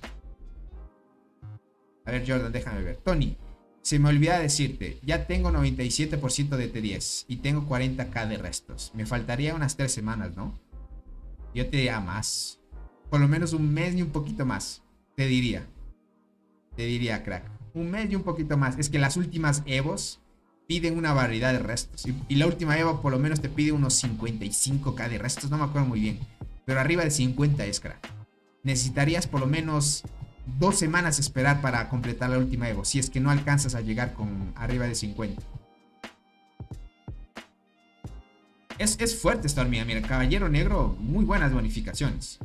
A ver, Jordan, déjame ver. Tony, se me olvidaba decirte. Ya tengo 97% de T10 y tengo 40k de restos. Me faltaría unas 3 semanas, ¿no? Yo te diría más. Por lo menos un mes y un poquito más. Te diría, crack. Un mes y un poquito más. Es que las últimas Evos piden una variedad de restos. Y la última Evo por lo menos te pide unos 55k de restos. No me acuerdo muy bien. Pero arriba de 50 es, crack. Necesitarías por lo menos 2 semanas esperar para completar la última Evo. Si es que no alcanzas a llegar con arriba de 50. Es fuerte esta hormiga. Mira, Caballero Negro, muy buenas bonificaciones.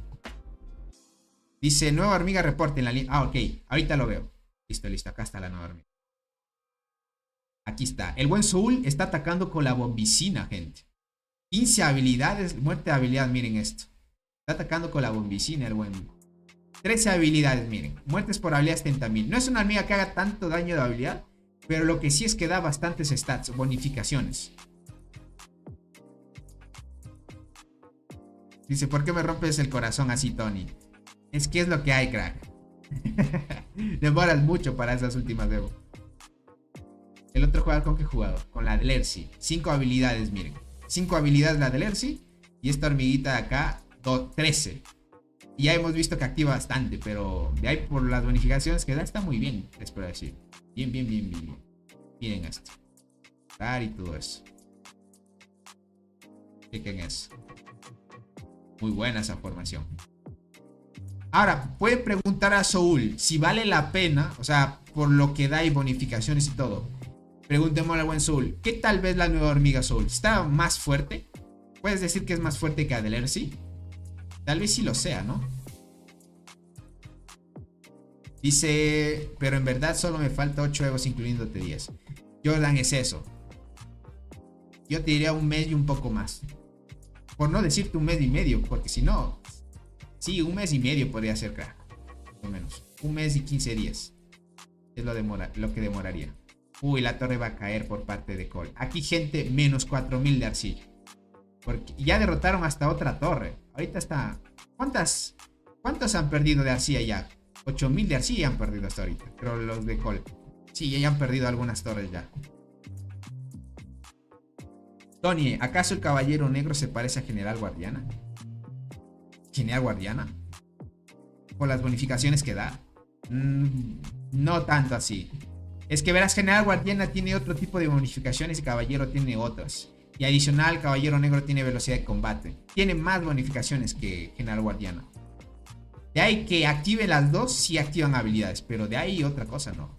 Dice, nueva hormiga reporte en la línea. Ah, ok, ahorita lo veo. Listo, acá está la nueva hormiga. Aquí está. El buen Soul está atacando con la bombicina, gente. 15 habilidades, muerte de habilidad, miren esto. Está atacando con la bombicina el buen. 13 habilidades, miren. Muertes por habilidad 70.000. No es una hormiga que haga tanto daño de habilidad, pero lo que sí es que da bastantes stats, bonificaciones. Dice, ¿por qué me rompes el corazón así, Tony? Es que es lo que hay, crack. Demoras mucho para esas últimas Evo. El otro jugador, ¿con qué jugador? Con la del Ersi. 5 habilidades, miren. 5 habilidades la del Ersi. Y esta hormiguita de acá, 13. Y ya hemos visto que activa bastante. Pero de ahí por las bonificaciones que da, está muy bien, les puedo decir. Bien. Miren esto. Y todo eso. Chequen eso. Muy buena esa formación. Ahora, puede preguntar a Soul si vale la pena, o sea, por lo que da y bonificaciones y todo. Preguntémosle al buen Soul, ¿qué tal vez la nueva hormiga Soul? ¿Está más fuerte? ¿Puedes decir que es más fuerte que Adelersi? Tal vez sí lo sea, ¿no? Dice, pero en verdad solo me falta 8 Evos incluyéndote 10. Jordan, es eso. Yo te diría un mes y un poco más. Por no decirte un mes y medio, porque si no... Sí, un mes y medio podría ser, crack. Por menos. Un mes y 15 días. Es lo que demoraría. Uy, la torre va a caer por parte de Cole. Aquí, gente, menos 4000 de arcilla. Porque ya derrotaron hasta otra torre. Ahorita está... ¿Cuántos han perdido de arcilla ya? 8000 de arcilla han perdido hasta ahorita. Pero los de Cole. Sí, ya han perdido algunas torres ya. Tony, ¿acaso el Caballero Negro se parece a General Guardiana? ¿General Guardiana? ¿Por las bonificaciones que da? No tanto así. Es que verás, General Guardiana tiene otro tipo de bonificaciones y Caballero tiene otras. Y adicional, Caballero Negro tiene velocidad de combate. Tiene más bonificaciones que General Guardiana. De ahí que active las dos, sí activan habilidades. Pero de ahí otra cosa no.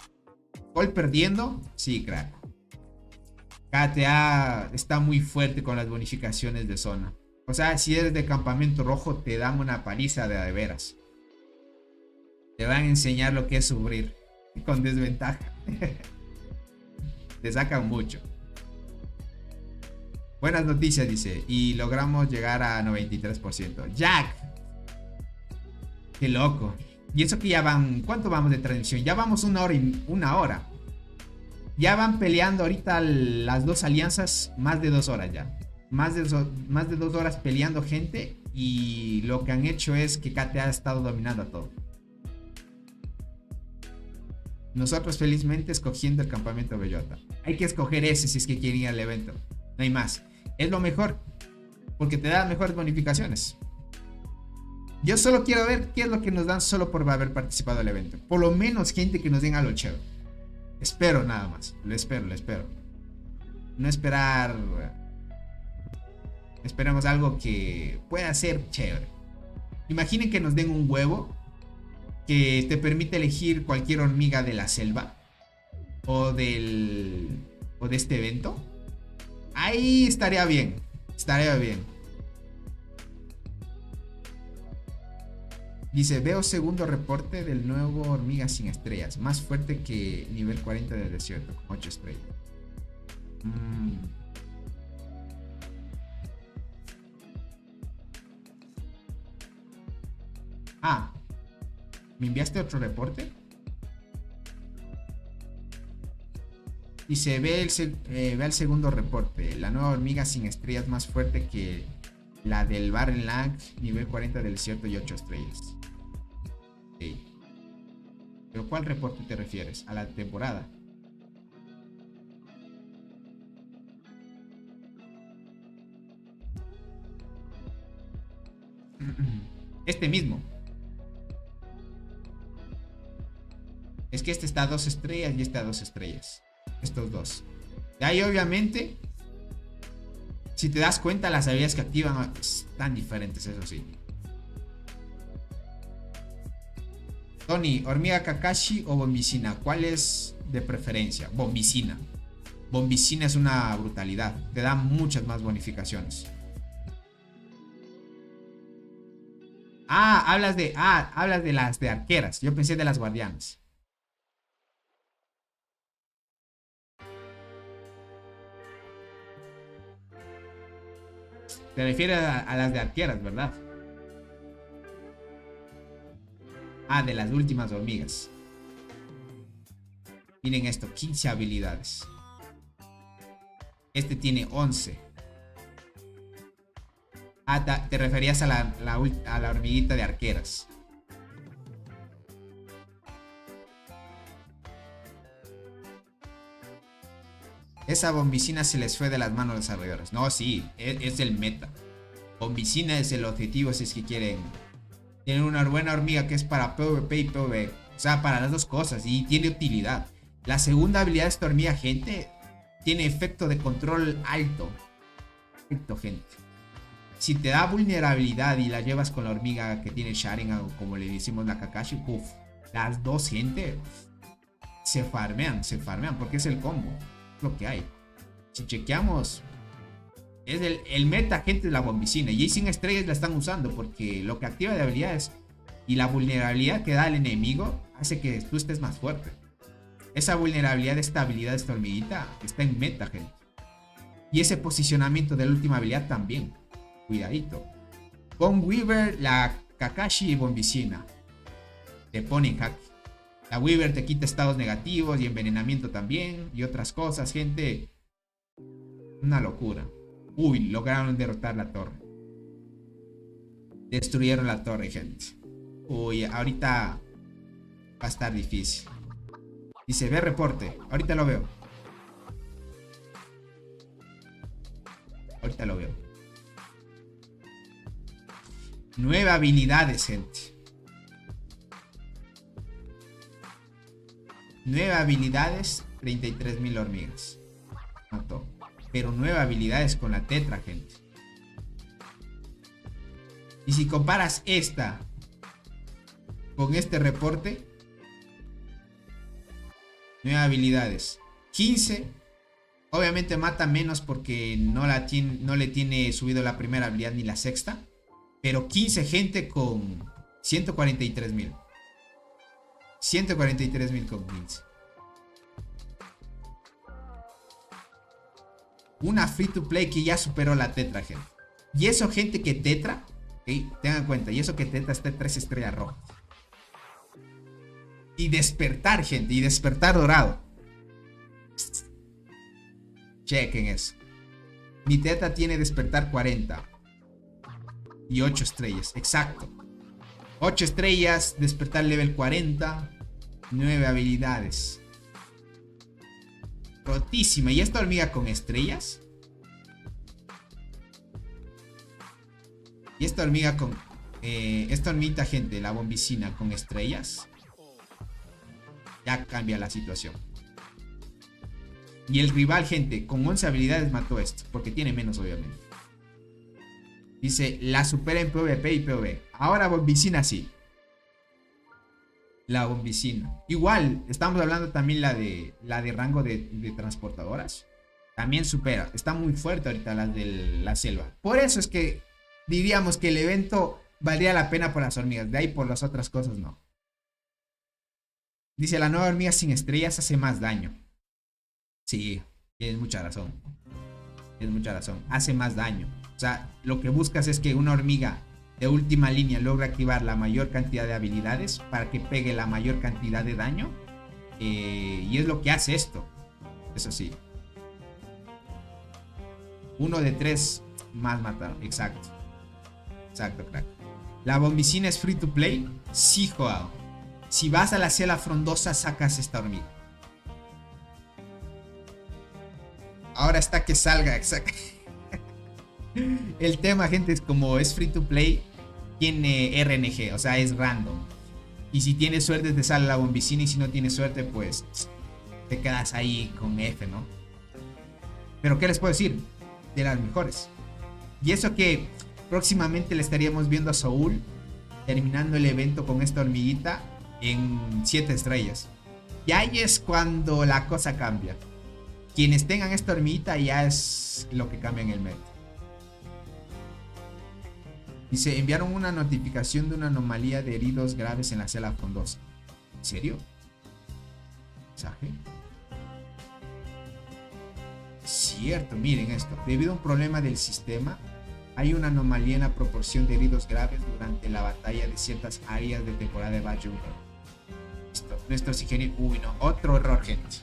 Cole perdiendo, sí, crack. KTA está muy fuerte con las bonificaciones de zona. O sea, si eres de campamento rojo, te dan una paliza de veras. Te van a enseñar lo que es sufrir. Con desventaja. Te sacan mucho. Buenas noticias, dice. Y logramos llegar a 93%. Jack. Qué loco. Y eso que ya van... ¿Cuánto vamos de transmisión? Ya vamos una hora. Ya van peleando ahorita las dos alianzas más de 2 horas ya. más de 2 horas peleando gente. Y lo que han hecho es que KT ha estado dominando a todo. Nosotros felizmente escogiendo el campamento Bellota. Hay que escoger ese si es que quieren ir al evento. No hay más. Es lo mejor. Porque te da mejores bonificaciones. Yo solo quiero ver qué es lo que nos dan solo por haber participado del evento. Por lo menos gente que nos den algo chévere. Espero nada más. Lo espero. No esperar. Esperemos algo que pueda ser chévere. Imaginen que nos den un huevo que te permite elegir cualquier hormiga de la selva o de este evento. Ahí estaría bien. Dice, veo segundo reporte del nuevo hormiga sin estrellas, más fuerte que nivel 40 del desierto, con 8 estrellas. ¿Me enviaste otro reporte? Dice, ve el segundo reporte. La nueva hormiga sin estrellas más fuerte que la del Barren Lag, nivel 40 del desierto y 8 estrellas. Okay. ¿Pero cuál reporte te refieres? ¿A la temporada? Este mismo. Es que este está a 2 estrellas y este a 2 estrellas. Estos dos. De ahí obviamente, si te das cuenta, las habilidades que activan están diferentes, eso sí. Tony, hormiga Kakashi o bombicina, ¿cuál es de preferencia? Bombicina. Bombicina es una brutalidad. Te da muchas más bonificaciones. Hablas de las de arqueras. Yo pensé de las guardianas. Te refieres a las de arqueras, ¿verdad? De las últimas hormigas. Miren esto, 15 habilidades. Este tiene 11. Te referías a la hormiguita de arqueras. Esa bombicina se les fue de las manos a los desarrolladores. No, sí, es el meta. Bombicina es el objetivo si es que quieren. Tienen una buena hormiga que es para PvP y PvE. O sea, para las dos cosas. Y tiene utilidad. La segunda habilidad de esta hormiga, gente, tiene efecto de control alto. Alto, gente. Si te da vulnerabilidad y la llevas con la hormiga que tiene Sharingan, o como le decimos la Kakashi, puff. Las dos, gente, se farmean, porque es el combo. Lo que hay. Si chequeamos, es el meta, gente, de la bombicina. Y ahí sin estrellas la están usando porque lo que activa de habilidades y la vulnerabilidad que da el enemigo hace que tú estés más fuerte. Esa vulnerabilidad de esta habilidad de esta hormiguita está en meta, gente. Y ese posicionamiento de la última habilidad también. Cuidadito. Con Weaver, la Kakashi y bombicina te pone en jaque. La Weaver te quita estados negativos y envenenamiento también. Y otras cosas, gente. Una locura. Uy, lograron derrotar la torre. Destruyeron la torre, gente. Uy, ahorita va a estar difícil. Dice, ve reporte. Ahorita lo veo. Ahorita lo veo. 9 habilidades, gente. 9 habilidades, 33.000 hormigas. Mató. Pero 9 habilidades con la tetra, gente. Y si comparas esta con este reporte, 9 habilidades, 15. Obviamente mata menos porque no le tiene subido la primera habilidad ni la sexta. Pero 15, gente, con 143.000. 143.000 con 15. Una free to play que ya superó la tetra, gente. Y eso, gente, que tetra, ¿okay? Tengan en cuenta, y eso que tetra está en 3 estrellas rojas. Y despertar, gente, y despertar dorado. Chequen eso. Mi teta tiene despertar 40. Y 8 estrellas, exacto. 8 estrellas, despertar level 40. 9 habilidades. Rotísima. ¿Y esta hormiga con estrellas? Y esta hormiga con... esta hormiguita, gente, la bombicina con estrellas. Ya cambia la situación. Y el rival, gente, con 11 habilidades mató esto. Porque tiene menos, obviamente. Dice, la supera en PvP y PvE. Ahora bombicina sí. La bombicina. Igual, estamos hablando también la de rango de transportadoras. También supera. Está muy fuerte ahorita la de la selva. Por eso es que diríamos que el evento valdría la pena por las hormigas. De ahí por las otras cosas no. Dice, la nueva hormiga sin estrellas hace más daño. Sí, tienes mucha razón. Tienes mucha razón. Hace más daño. O sea, lo que buscas es que una hormiga de última línea logre activar la mayor cantidad de habilidades para que pegue la mayor cantidad de daño. Y es lo que hace esto. Eso sí. 1 de 3 más mataron. Exacto. Exacto, crack. ¿La bombicina es free to play? Sí, Joao. Si vas a la selva frondosa, sacas esta hormiga. Ahora está que salga, exacto. El tema, gente, es como es free to play, tiene RNG, o sea, es random. Y si tienes suerte te sale la bombicina, y si no tienes suerte, pues te quedas ahí con F, ¿no? Pero ¿qué les puedo decir? De las mejores. Y eso que próximamente le estaríamos viendo a Saúl terminando el evento con esta hormiguita en 7 estrellas. Y ahí es cuando la cosa cambia. Quienes tengan esta hormiguita ya es lo que cambia en el meta. Dice, enviaron una notificación de una anomalía de heridos graves en la selva frondosa. ¿En serio? ¿Mensaje? Cierto, miren esto. Debido a un problema del sistema, hay una anomalía en la proporción de heridos graves durante la batalla de ciertas áreas de temporada de Bad Jungle. Nuestros ingenieros... Uy, no. Otro error, gente.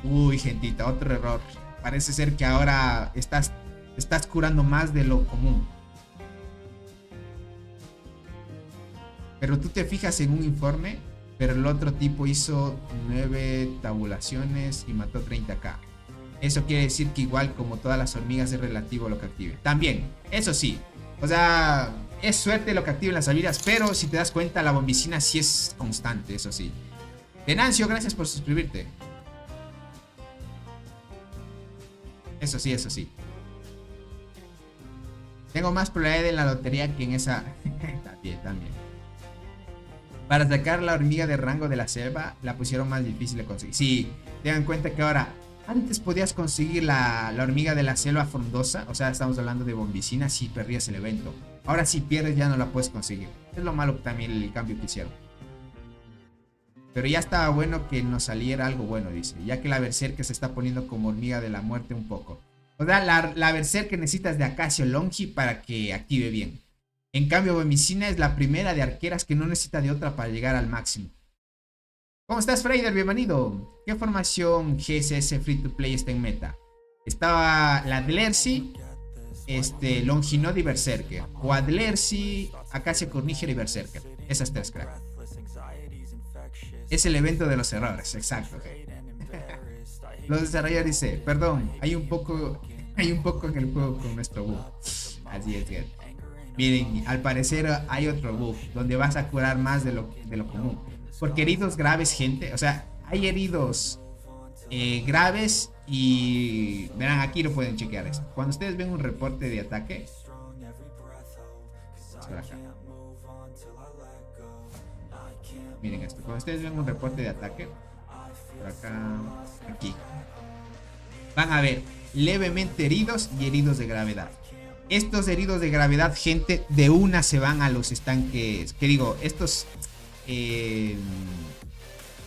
Uy, gentita, otro error. Parece ser que ahora estás curando más de lo común. Pero tú te fijas en un informe, pero el otro tipo hizo 9 tabulaciones y mató 30k. Eso quiere decir que igual como todas las hormigas es relativo a lo que active. También, eso sí. O sea, es suerte lo que activen las habilidades, pero si te das cuenta la bombicina sí es constante, eso sí. Venancio, gracias por suscribirte. Eso sí, eso sí. Tengo más probabilidad en la lotería que en esa. También. Para sacar la hormiga de rango de la selva, la pusieron más difícil de conseguir. Sí, tengan en cuenta que ahora, antes podías conseguir la hormiga de la selva frondosa. O sea, estamos hablando de bombicina si perdías el evento. Ahora si pierdes ya no la puedes conseguir. Es lo malo también el cambio que hicieron. Pero ya estaba bueno que nos saliera algo bueno, dice. Ya que la berserker se está poniendo como hormiga de la muerte un poco. O sea, la berserker necesitas de Acacio Longi para que active bien. En cambio, bombicina es la primera de arqueras que no necesita de otra para llegar al máximo. ¿Cómo estás, Freider? Bienvenido. ¿Qué formación GSS Free to Play está en meta? Estaba la Adlersi, Longinod y Berserker. O Adlersi, Acacia Cornígera y Berserker. Esas 3, crack. Es el evento de los errores, exacto. Los desarrolladores dicen, perdón, hay un poco en el juego con nuestro bug. Así es, bien. Miren, al parecer hay otro bug donde vas a curar más de lo común. Porque heridos graves, gente, o sea, hay heridos graves y verán, aquí lo pueden chequear esto. Cuando ustedes ven un reporte de ataque, miren esto, cuando ustedes ven un reporte de ataque, por acá, aquí, van a ver levemente heridos y heridos de gravedad. Estos heridos de gravedad, gente, de una se van a los estanques. Que digo, estos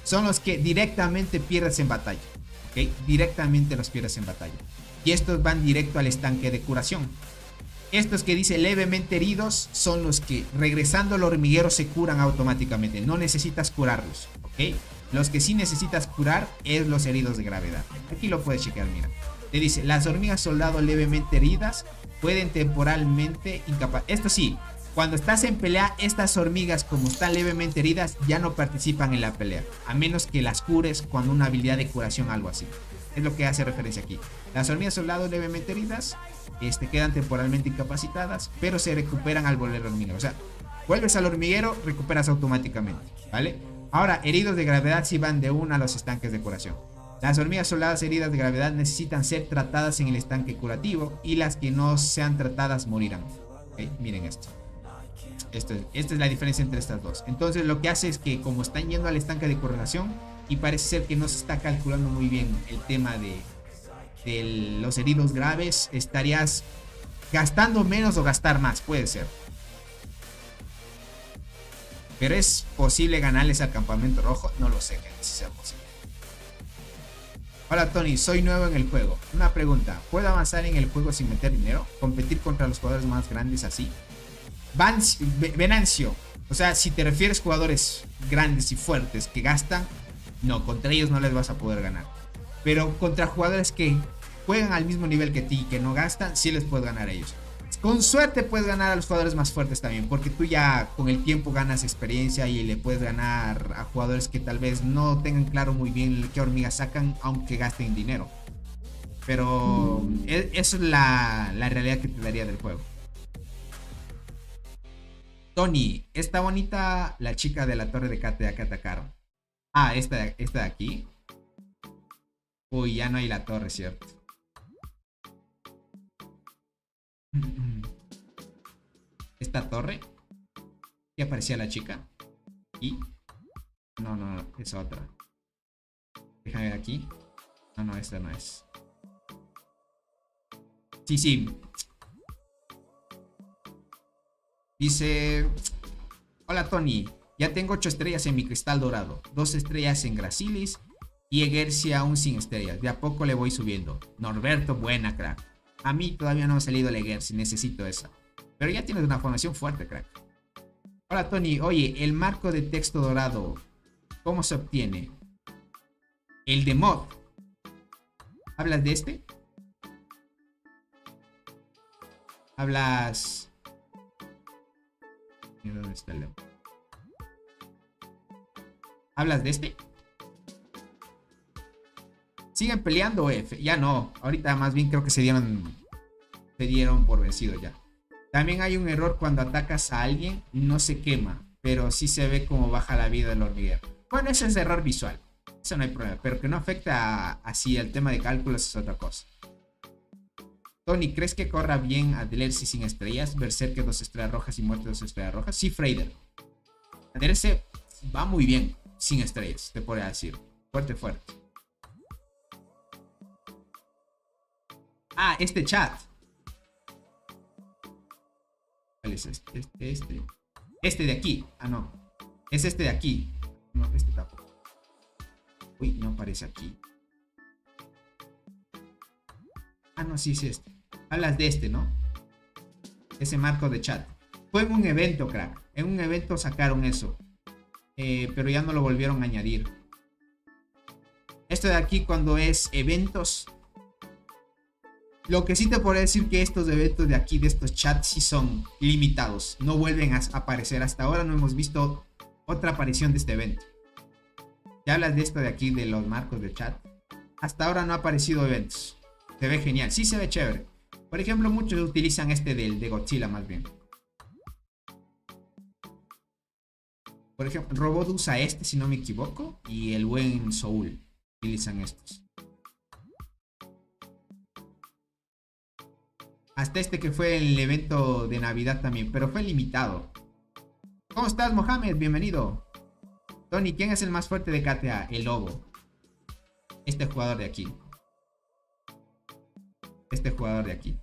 son los que directamente pierdes en batalla. ¿Ok? Directamente los pierdes en batalla. Y estos van directo al estanque de curación. Estos que dice levemente heridos son los que regresando al hormiguero se curan automáticamente. No necesitas curarlos. ¿Ok? Los que sí necesitas curar es los heridos de gravedad. Aquí lo puedes chequear, mira. Te dice, las hormigas soldado levemente heridas pueden temporalmente incapacitar. Esto sí, cuando estás en pelea, estas hormigas, como están levemente heridas, ya no participan en la pelea, a menos que las cures con una habilidad de curación, algo así. Es lo que hace referencia aquí. Las hormigas soldado levemente heridas quedan temporalmente incapacitadas, pero se recuperan al volver hormiguero. O sea, vuelves al hormiguero, recuperas automáticamente, ¿vale? Ahora, heridos de gravedad sí van de una a los estanques de curación. Las hormigas soldadas heridas de gravedad necesitan ser tratadas en el estanque curativo, y las que no sean tratadas morirán. ¿Okay? Miren esto. Esta es la diferencia entre estas dos. Entonces lo que hace es que, como están yendo al estanque de curación, y parece ser que no se está calculando muy bien el tema de los heridos graves, estarías gastando menos o gastar más, puede ser. Pero es posible ganarles al campamento rojo, no lo sé, gente, si sea posible. Hola Tony, soy nuevo en el juego. Una pregunta, ¿puedo avanzar en el juego sin meter dinero? ¿Competir contra los jugadores más grandes así? Venancio, o sea, si te refieres a jugadores grandes y fuertes que gastan, no, contra ellos no les vas a poder ganar. Pero contra jugadores que juegan al mismo nivel que ti y que no gastan, sí les puedes ganar a ellos. Con suerte puedes ganar a los jugadores más fuertes también, porque tú ya con el tiempo ganas experiencia y le puedes ganar a jugadores que tal vez no tengan claro muy bien qué hormigas sacan, aunque gasten dinero. Pero eso es la realidad que te daría del juego. Tony, está bonita la chica de la torre de KTA que atacaron. Ah, esta de aquí. Uy, ya no hay la torre, ¿cierto? Esta torre. Y aparecía la chica. Y... No, es otra. Déjame ver aquí. No, esta no es. Sí. Dice... Hola Tony, ya tengo 8 estrellas en mi cristal dorado, 2 estrellas en Gracilis y Egercia aún sin estrellas. De a poco le voy subiendo. Norberto, buena, crack. A mí todavía no me ha salido la Egercia, necesito esa. Pero ya tienes una formación fuerte, crack. Hola Tony, oye, el marco de texto dorado, ¿cómo se obtiene? El de mod. ¿Hablas de este? Hablas... ¿Dónde está el... ¿Hablas de este? ¿Siguen peleando, F? Ya no. Ahorita más bien creo que se dieron por vencido ya. También hay un error cuando atacas a alguien. No se quema, pero sí se ve como baja la vida del hormiguero. Bueno, ese es error visual. Eso no hay problema. Pero que no afecta así el tema de cálculos es otra cosa. Tony, ¿crees que corra bien Adelerce sin estrellas? Berserker 2 estrellas rojas y muerte 2 estrellas rojas. Sí, Freider. Adelerce va muy bien sin estrellas, te podría decir. Fuerte. Ah, este chat. ¿Cuál es este? Este de aquí. Ah, no. Es este de aquí. No, este tampoco. Uy, no aparece aquí. Ah, no, sí es este. Hablas de este, ¿no? Ese marco de chat. Fue en un evento, crack. En un evento sacaron eso. Pero ya no lo volvieron a añadir. Esto de aquí cuando es eventos. Lo que sí te podría decir que estos eventos de aquí, de estos chats, sí son limitados. No vuelven a aparecer. Hasta ahora no hemos visto otra aparición de este evento. Ya hablas de esto de aquí, de los marcos de chat. Hasta ahora no ha aparecido eventos. Se ve genial. Sí se ve chévere. Por ejemplo, muchos utilizan este de Godzilla más bien. Por ejemplo, Robot usa este, si no me equivoco. Y el buen Soul utilizan estos. Hasta este que fue el evento de Navidad también. Pero fue limitado. ¿Cómo estás, Mohamed? Bienvenido. Tony, ¿quién es el más fuerte de KTA? El Lobo. Este jugador de aquí. Este jugador de aquí.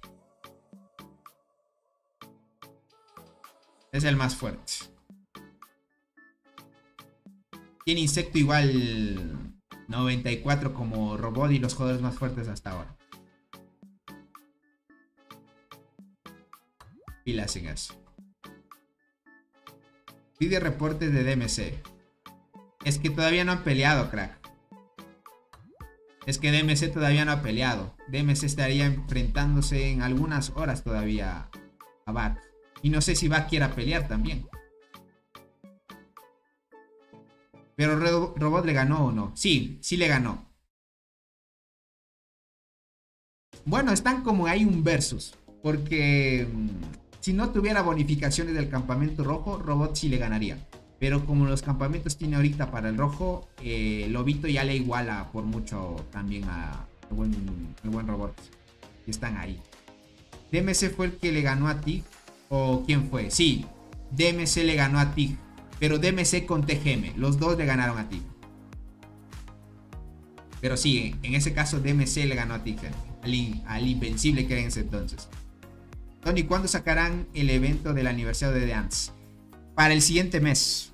Es el más fuerte. Tiene insecto igual 94 como Robot y los jugadores más fuertes hasta ahora. Pilas en eso. Pide reportes de DMC. Es que todavía no han peleado, crack. Es que DMC todavía no ha peleado. DMC estaría enfrentándose en algunas horas todavía a Bak. Y no sé si Bak quiera pelear también. Pero Robot le ganó o no. Sí, sí le ganó. Bueno, están como hay un versus. Porque si no tuviera bonificaciones del campamento rojo, Robot sí le ganaría. Pero como los campamentos tiene ahorita para el rojo, Lobito ya le iguala por mucho también a el buen Robot. Y están ahí. DMC fue el que le ganó a Tig. ¿O quién fue? Sí, DMC le ganó a Tig. Pero DMC con TGM. Los dos le ganaron a Tig. Pero sí, en ese caso DMC le ganó a Tig. Al invencible que era en ese entonces. Tony, ¿cuándo sacarán el evento del aniversario de Dance? Para el siguiente mes.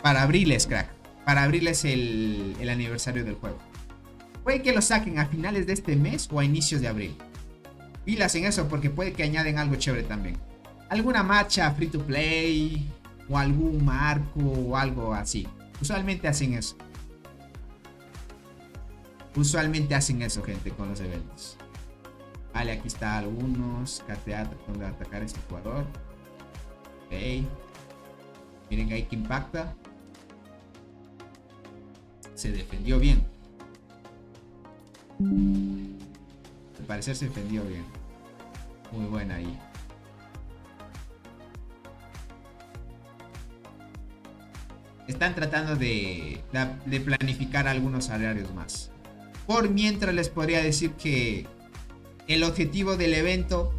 Para abriles, crack. Para abriles el aniversario del juego. Puede que lo saquen a finales de este mes o a inicios de abril. Pilas en eso porque puede que añaden algo chévere también. Alguna marcha free to play o algún marco o algo así. Usualmente hacen eso. Usualmente hacen eso, gente, con los eventos. Vale, aquí está algunos. KTA tratando de atacar a este jugador. Ok. Miren ahí que impacta. Se defendió bien. Al parecer se defendió bien. Muy buena ahí. Están tratando de planificar algunos salarios más. Por mientras les podría decir que el objetivo del evento,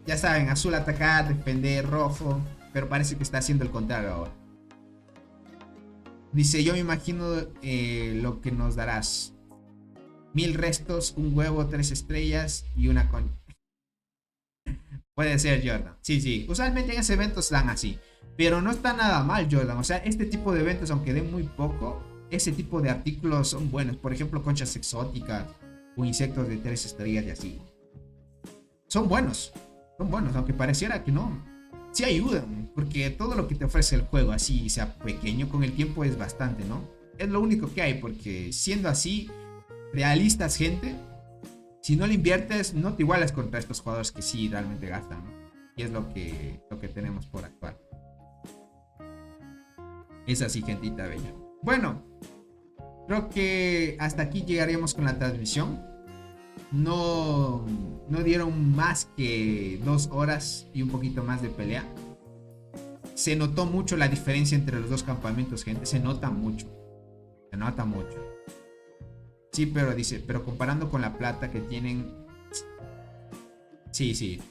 ya saben, azul atacar, defender, rojo, pero parece que está haciendo el contrario ahora. Dice, yo me imagino lo que nos darás. 1000 restos, un huevo, 3 estrellas y una con... Puede ser, Jordan. Sí, sí. Usualmente en ese eventos dan así. Pero no está nada mal, Jordan. O sea, este tipo de eventos, aunque den muy poco, ese tipo de artículos son buenos. Por ejemplo, conchas exóticas o insectos de 3 estrellas y así. Son buenos. Son buenos, aunque pareciera que no. Sí ayudan, porque todo lo que te ofrece el juego, así sea pequeño, con el tiempo es bastante, ¿no? Es lo único que hay, porque siendo así, realistas, gente, si no le inviertes, no te igualas contra estos jugadores que sí realmente gastan, ¿no? Y es lo que tenemos por actuar. Es así, gentita bella. Bueno, creo que hasta aquí llegaríamos con la transmisión. No dieron más que 2 horas y un poquito más de pelea. Se notó mucho la diferencia entre los dos campamentos, gente. Se nota mucho. Se nota mucho. Sí, pero dice, pero comparando con la plata que tienen... Sí, sí.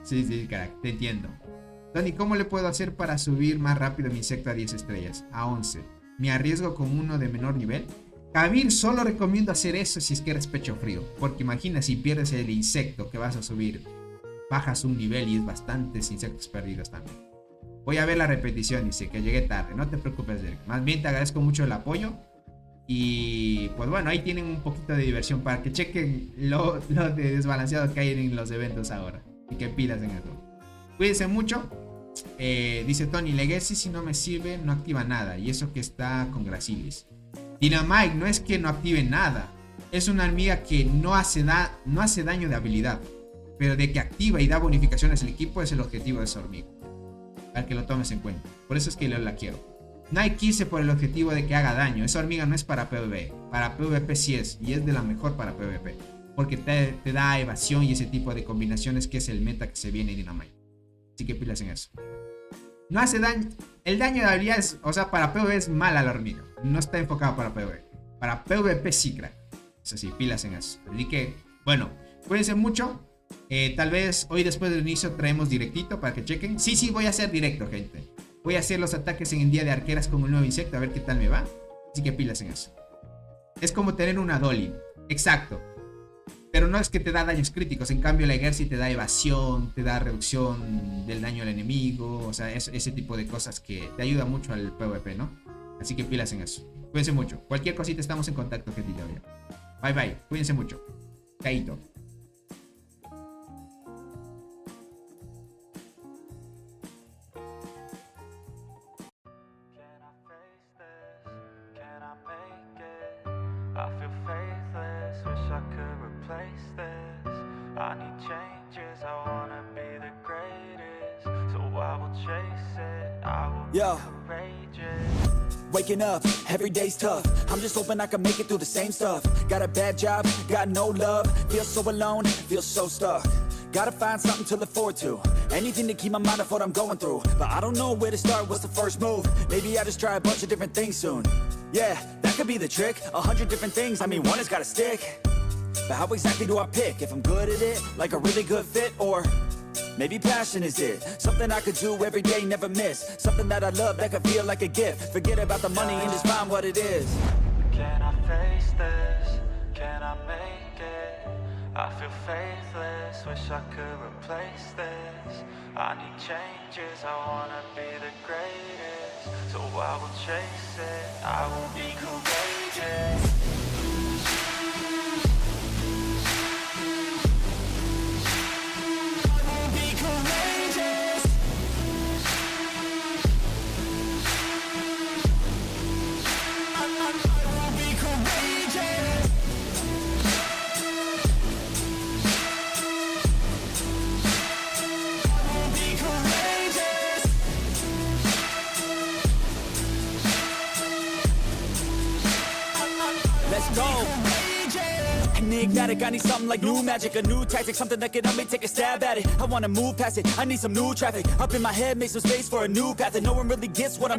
Sí, sí, carac, te entiendo. Tony, ¿cómo le puedo hacer para subir más rápido mi insecto a 10 estrellas? A 11. ¿Me arriesgo con uno de menor nivel? Kabir, solo recomiendo hacer eso si es que eres pecho frío. Porque imagina si pierdes el insecto que vas a subir. Bajas un nivel y es bastantes insectos perdidos también. Voy a ver la repetición, dice que llegué tarde. No te preocupes, Derek. Más bien te agradezco mucho el apoyo. Y pues bueno, ahí tienen un poquito de diversión para que chequen lo de desbalanceado que hay en los eventos ahora. Y que pilas en eso. Cuídense mucho. Dice Tony, Legacy si no me sirve no activa nada. Y eso que está con Gracilis. Dynamite no es que no active nada. Es una hormiga que no hace daño de habilidad. Pero de que activa y da bonificaciones al equipo es el objetivo de esa hormiga. Para que lo tomes en cuenta. Por eso es que yo la quiero. No hay que irse por el objetivo de que haga daño. Esa hormiga no es para PvP. Para PvP sí es. Y es de la mejor para PvP. Porque te da evasión y ese tipo de combinaciones que es el meta que se viene en Dynamite. Así que pilas en eso. No hace daño. El daño de habilidad es, o sea, para PvP es mala la hormiga. No está enfocado para PvP. Para PvP sí, crack. Es así, pilas en eso. Así que, bueno, cuídense mucho. Tal vez hoy después del inicio traemos directito para que chequen. Sí, sí, voy a hacer directo, gente. Voy a hacer los ataques en el día de arqueras con un nuevo insecto. A ver qué tal me va. Así que pilas en eso. Es como tener una Dolly. Exacto. Pero no es que te da daños críticos. En cambio la Gersi te da evasión. Te da reducción del daño al enemigo. O sea, ese tipo de cosas que te ayuda mucho al PvP, ¿no? Así que pilas en eso. Cuídense mucho. Cualquier cosita estamos en contacto, gente. Bye bye. Cuídense mucho. Caíto. Can I face this? Can I make it? I need changes, I wanna be the greatest. So I will chase it, I will be courageous. Waking up, every day's tough. I'm just hoping I can make it through the same stuff. Got a bad job, got no love. Feel so alone, feel so stuck. Gotta find something to look forward to. Anything to keep my mind off what I'm going through. But I don't know where to start, what's the first move? Maybe I just try a bunch of different things soon. Yeah, that could be the trick. 100 different things, I mean one has gotta stick. But how exactly do I pick? If I'm good at it, like a really good fit, or maybe passion is it? Something I could do every day, never miss. Something that I love that could feel like a gift. Forget about the money and just find what it is. Can I face this? Can I make it? I feel faithless, wish I could replace this. I need changes, I wanna be the greatest. So I will chase it, I will be courageous. Enigmatic, I need something like new magic, a new tactic, something that can help me take a stab at it. I wanna move past it, I need some new traffic. Up in my head, make some space for a new path, and no one really gets what I'm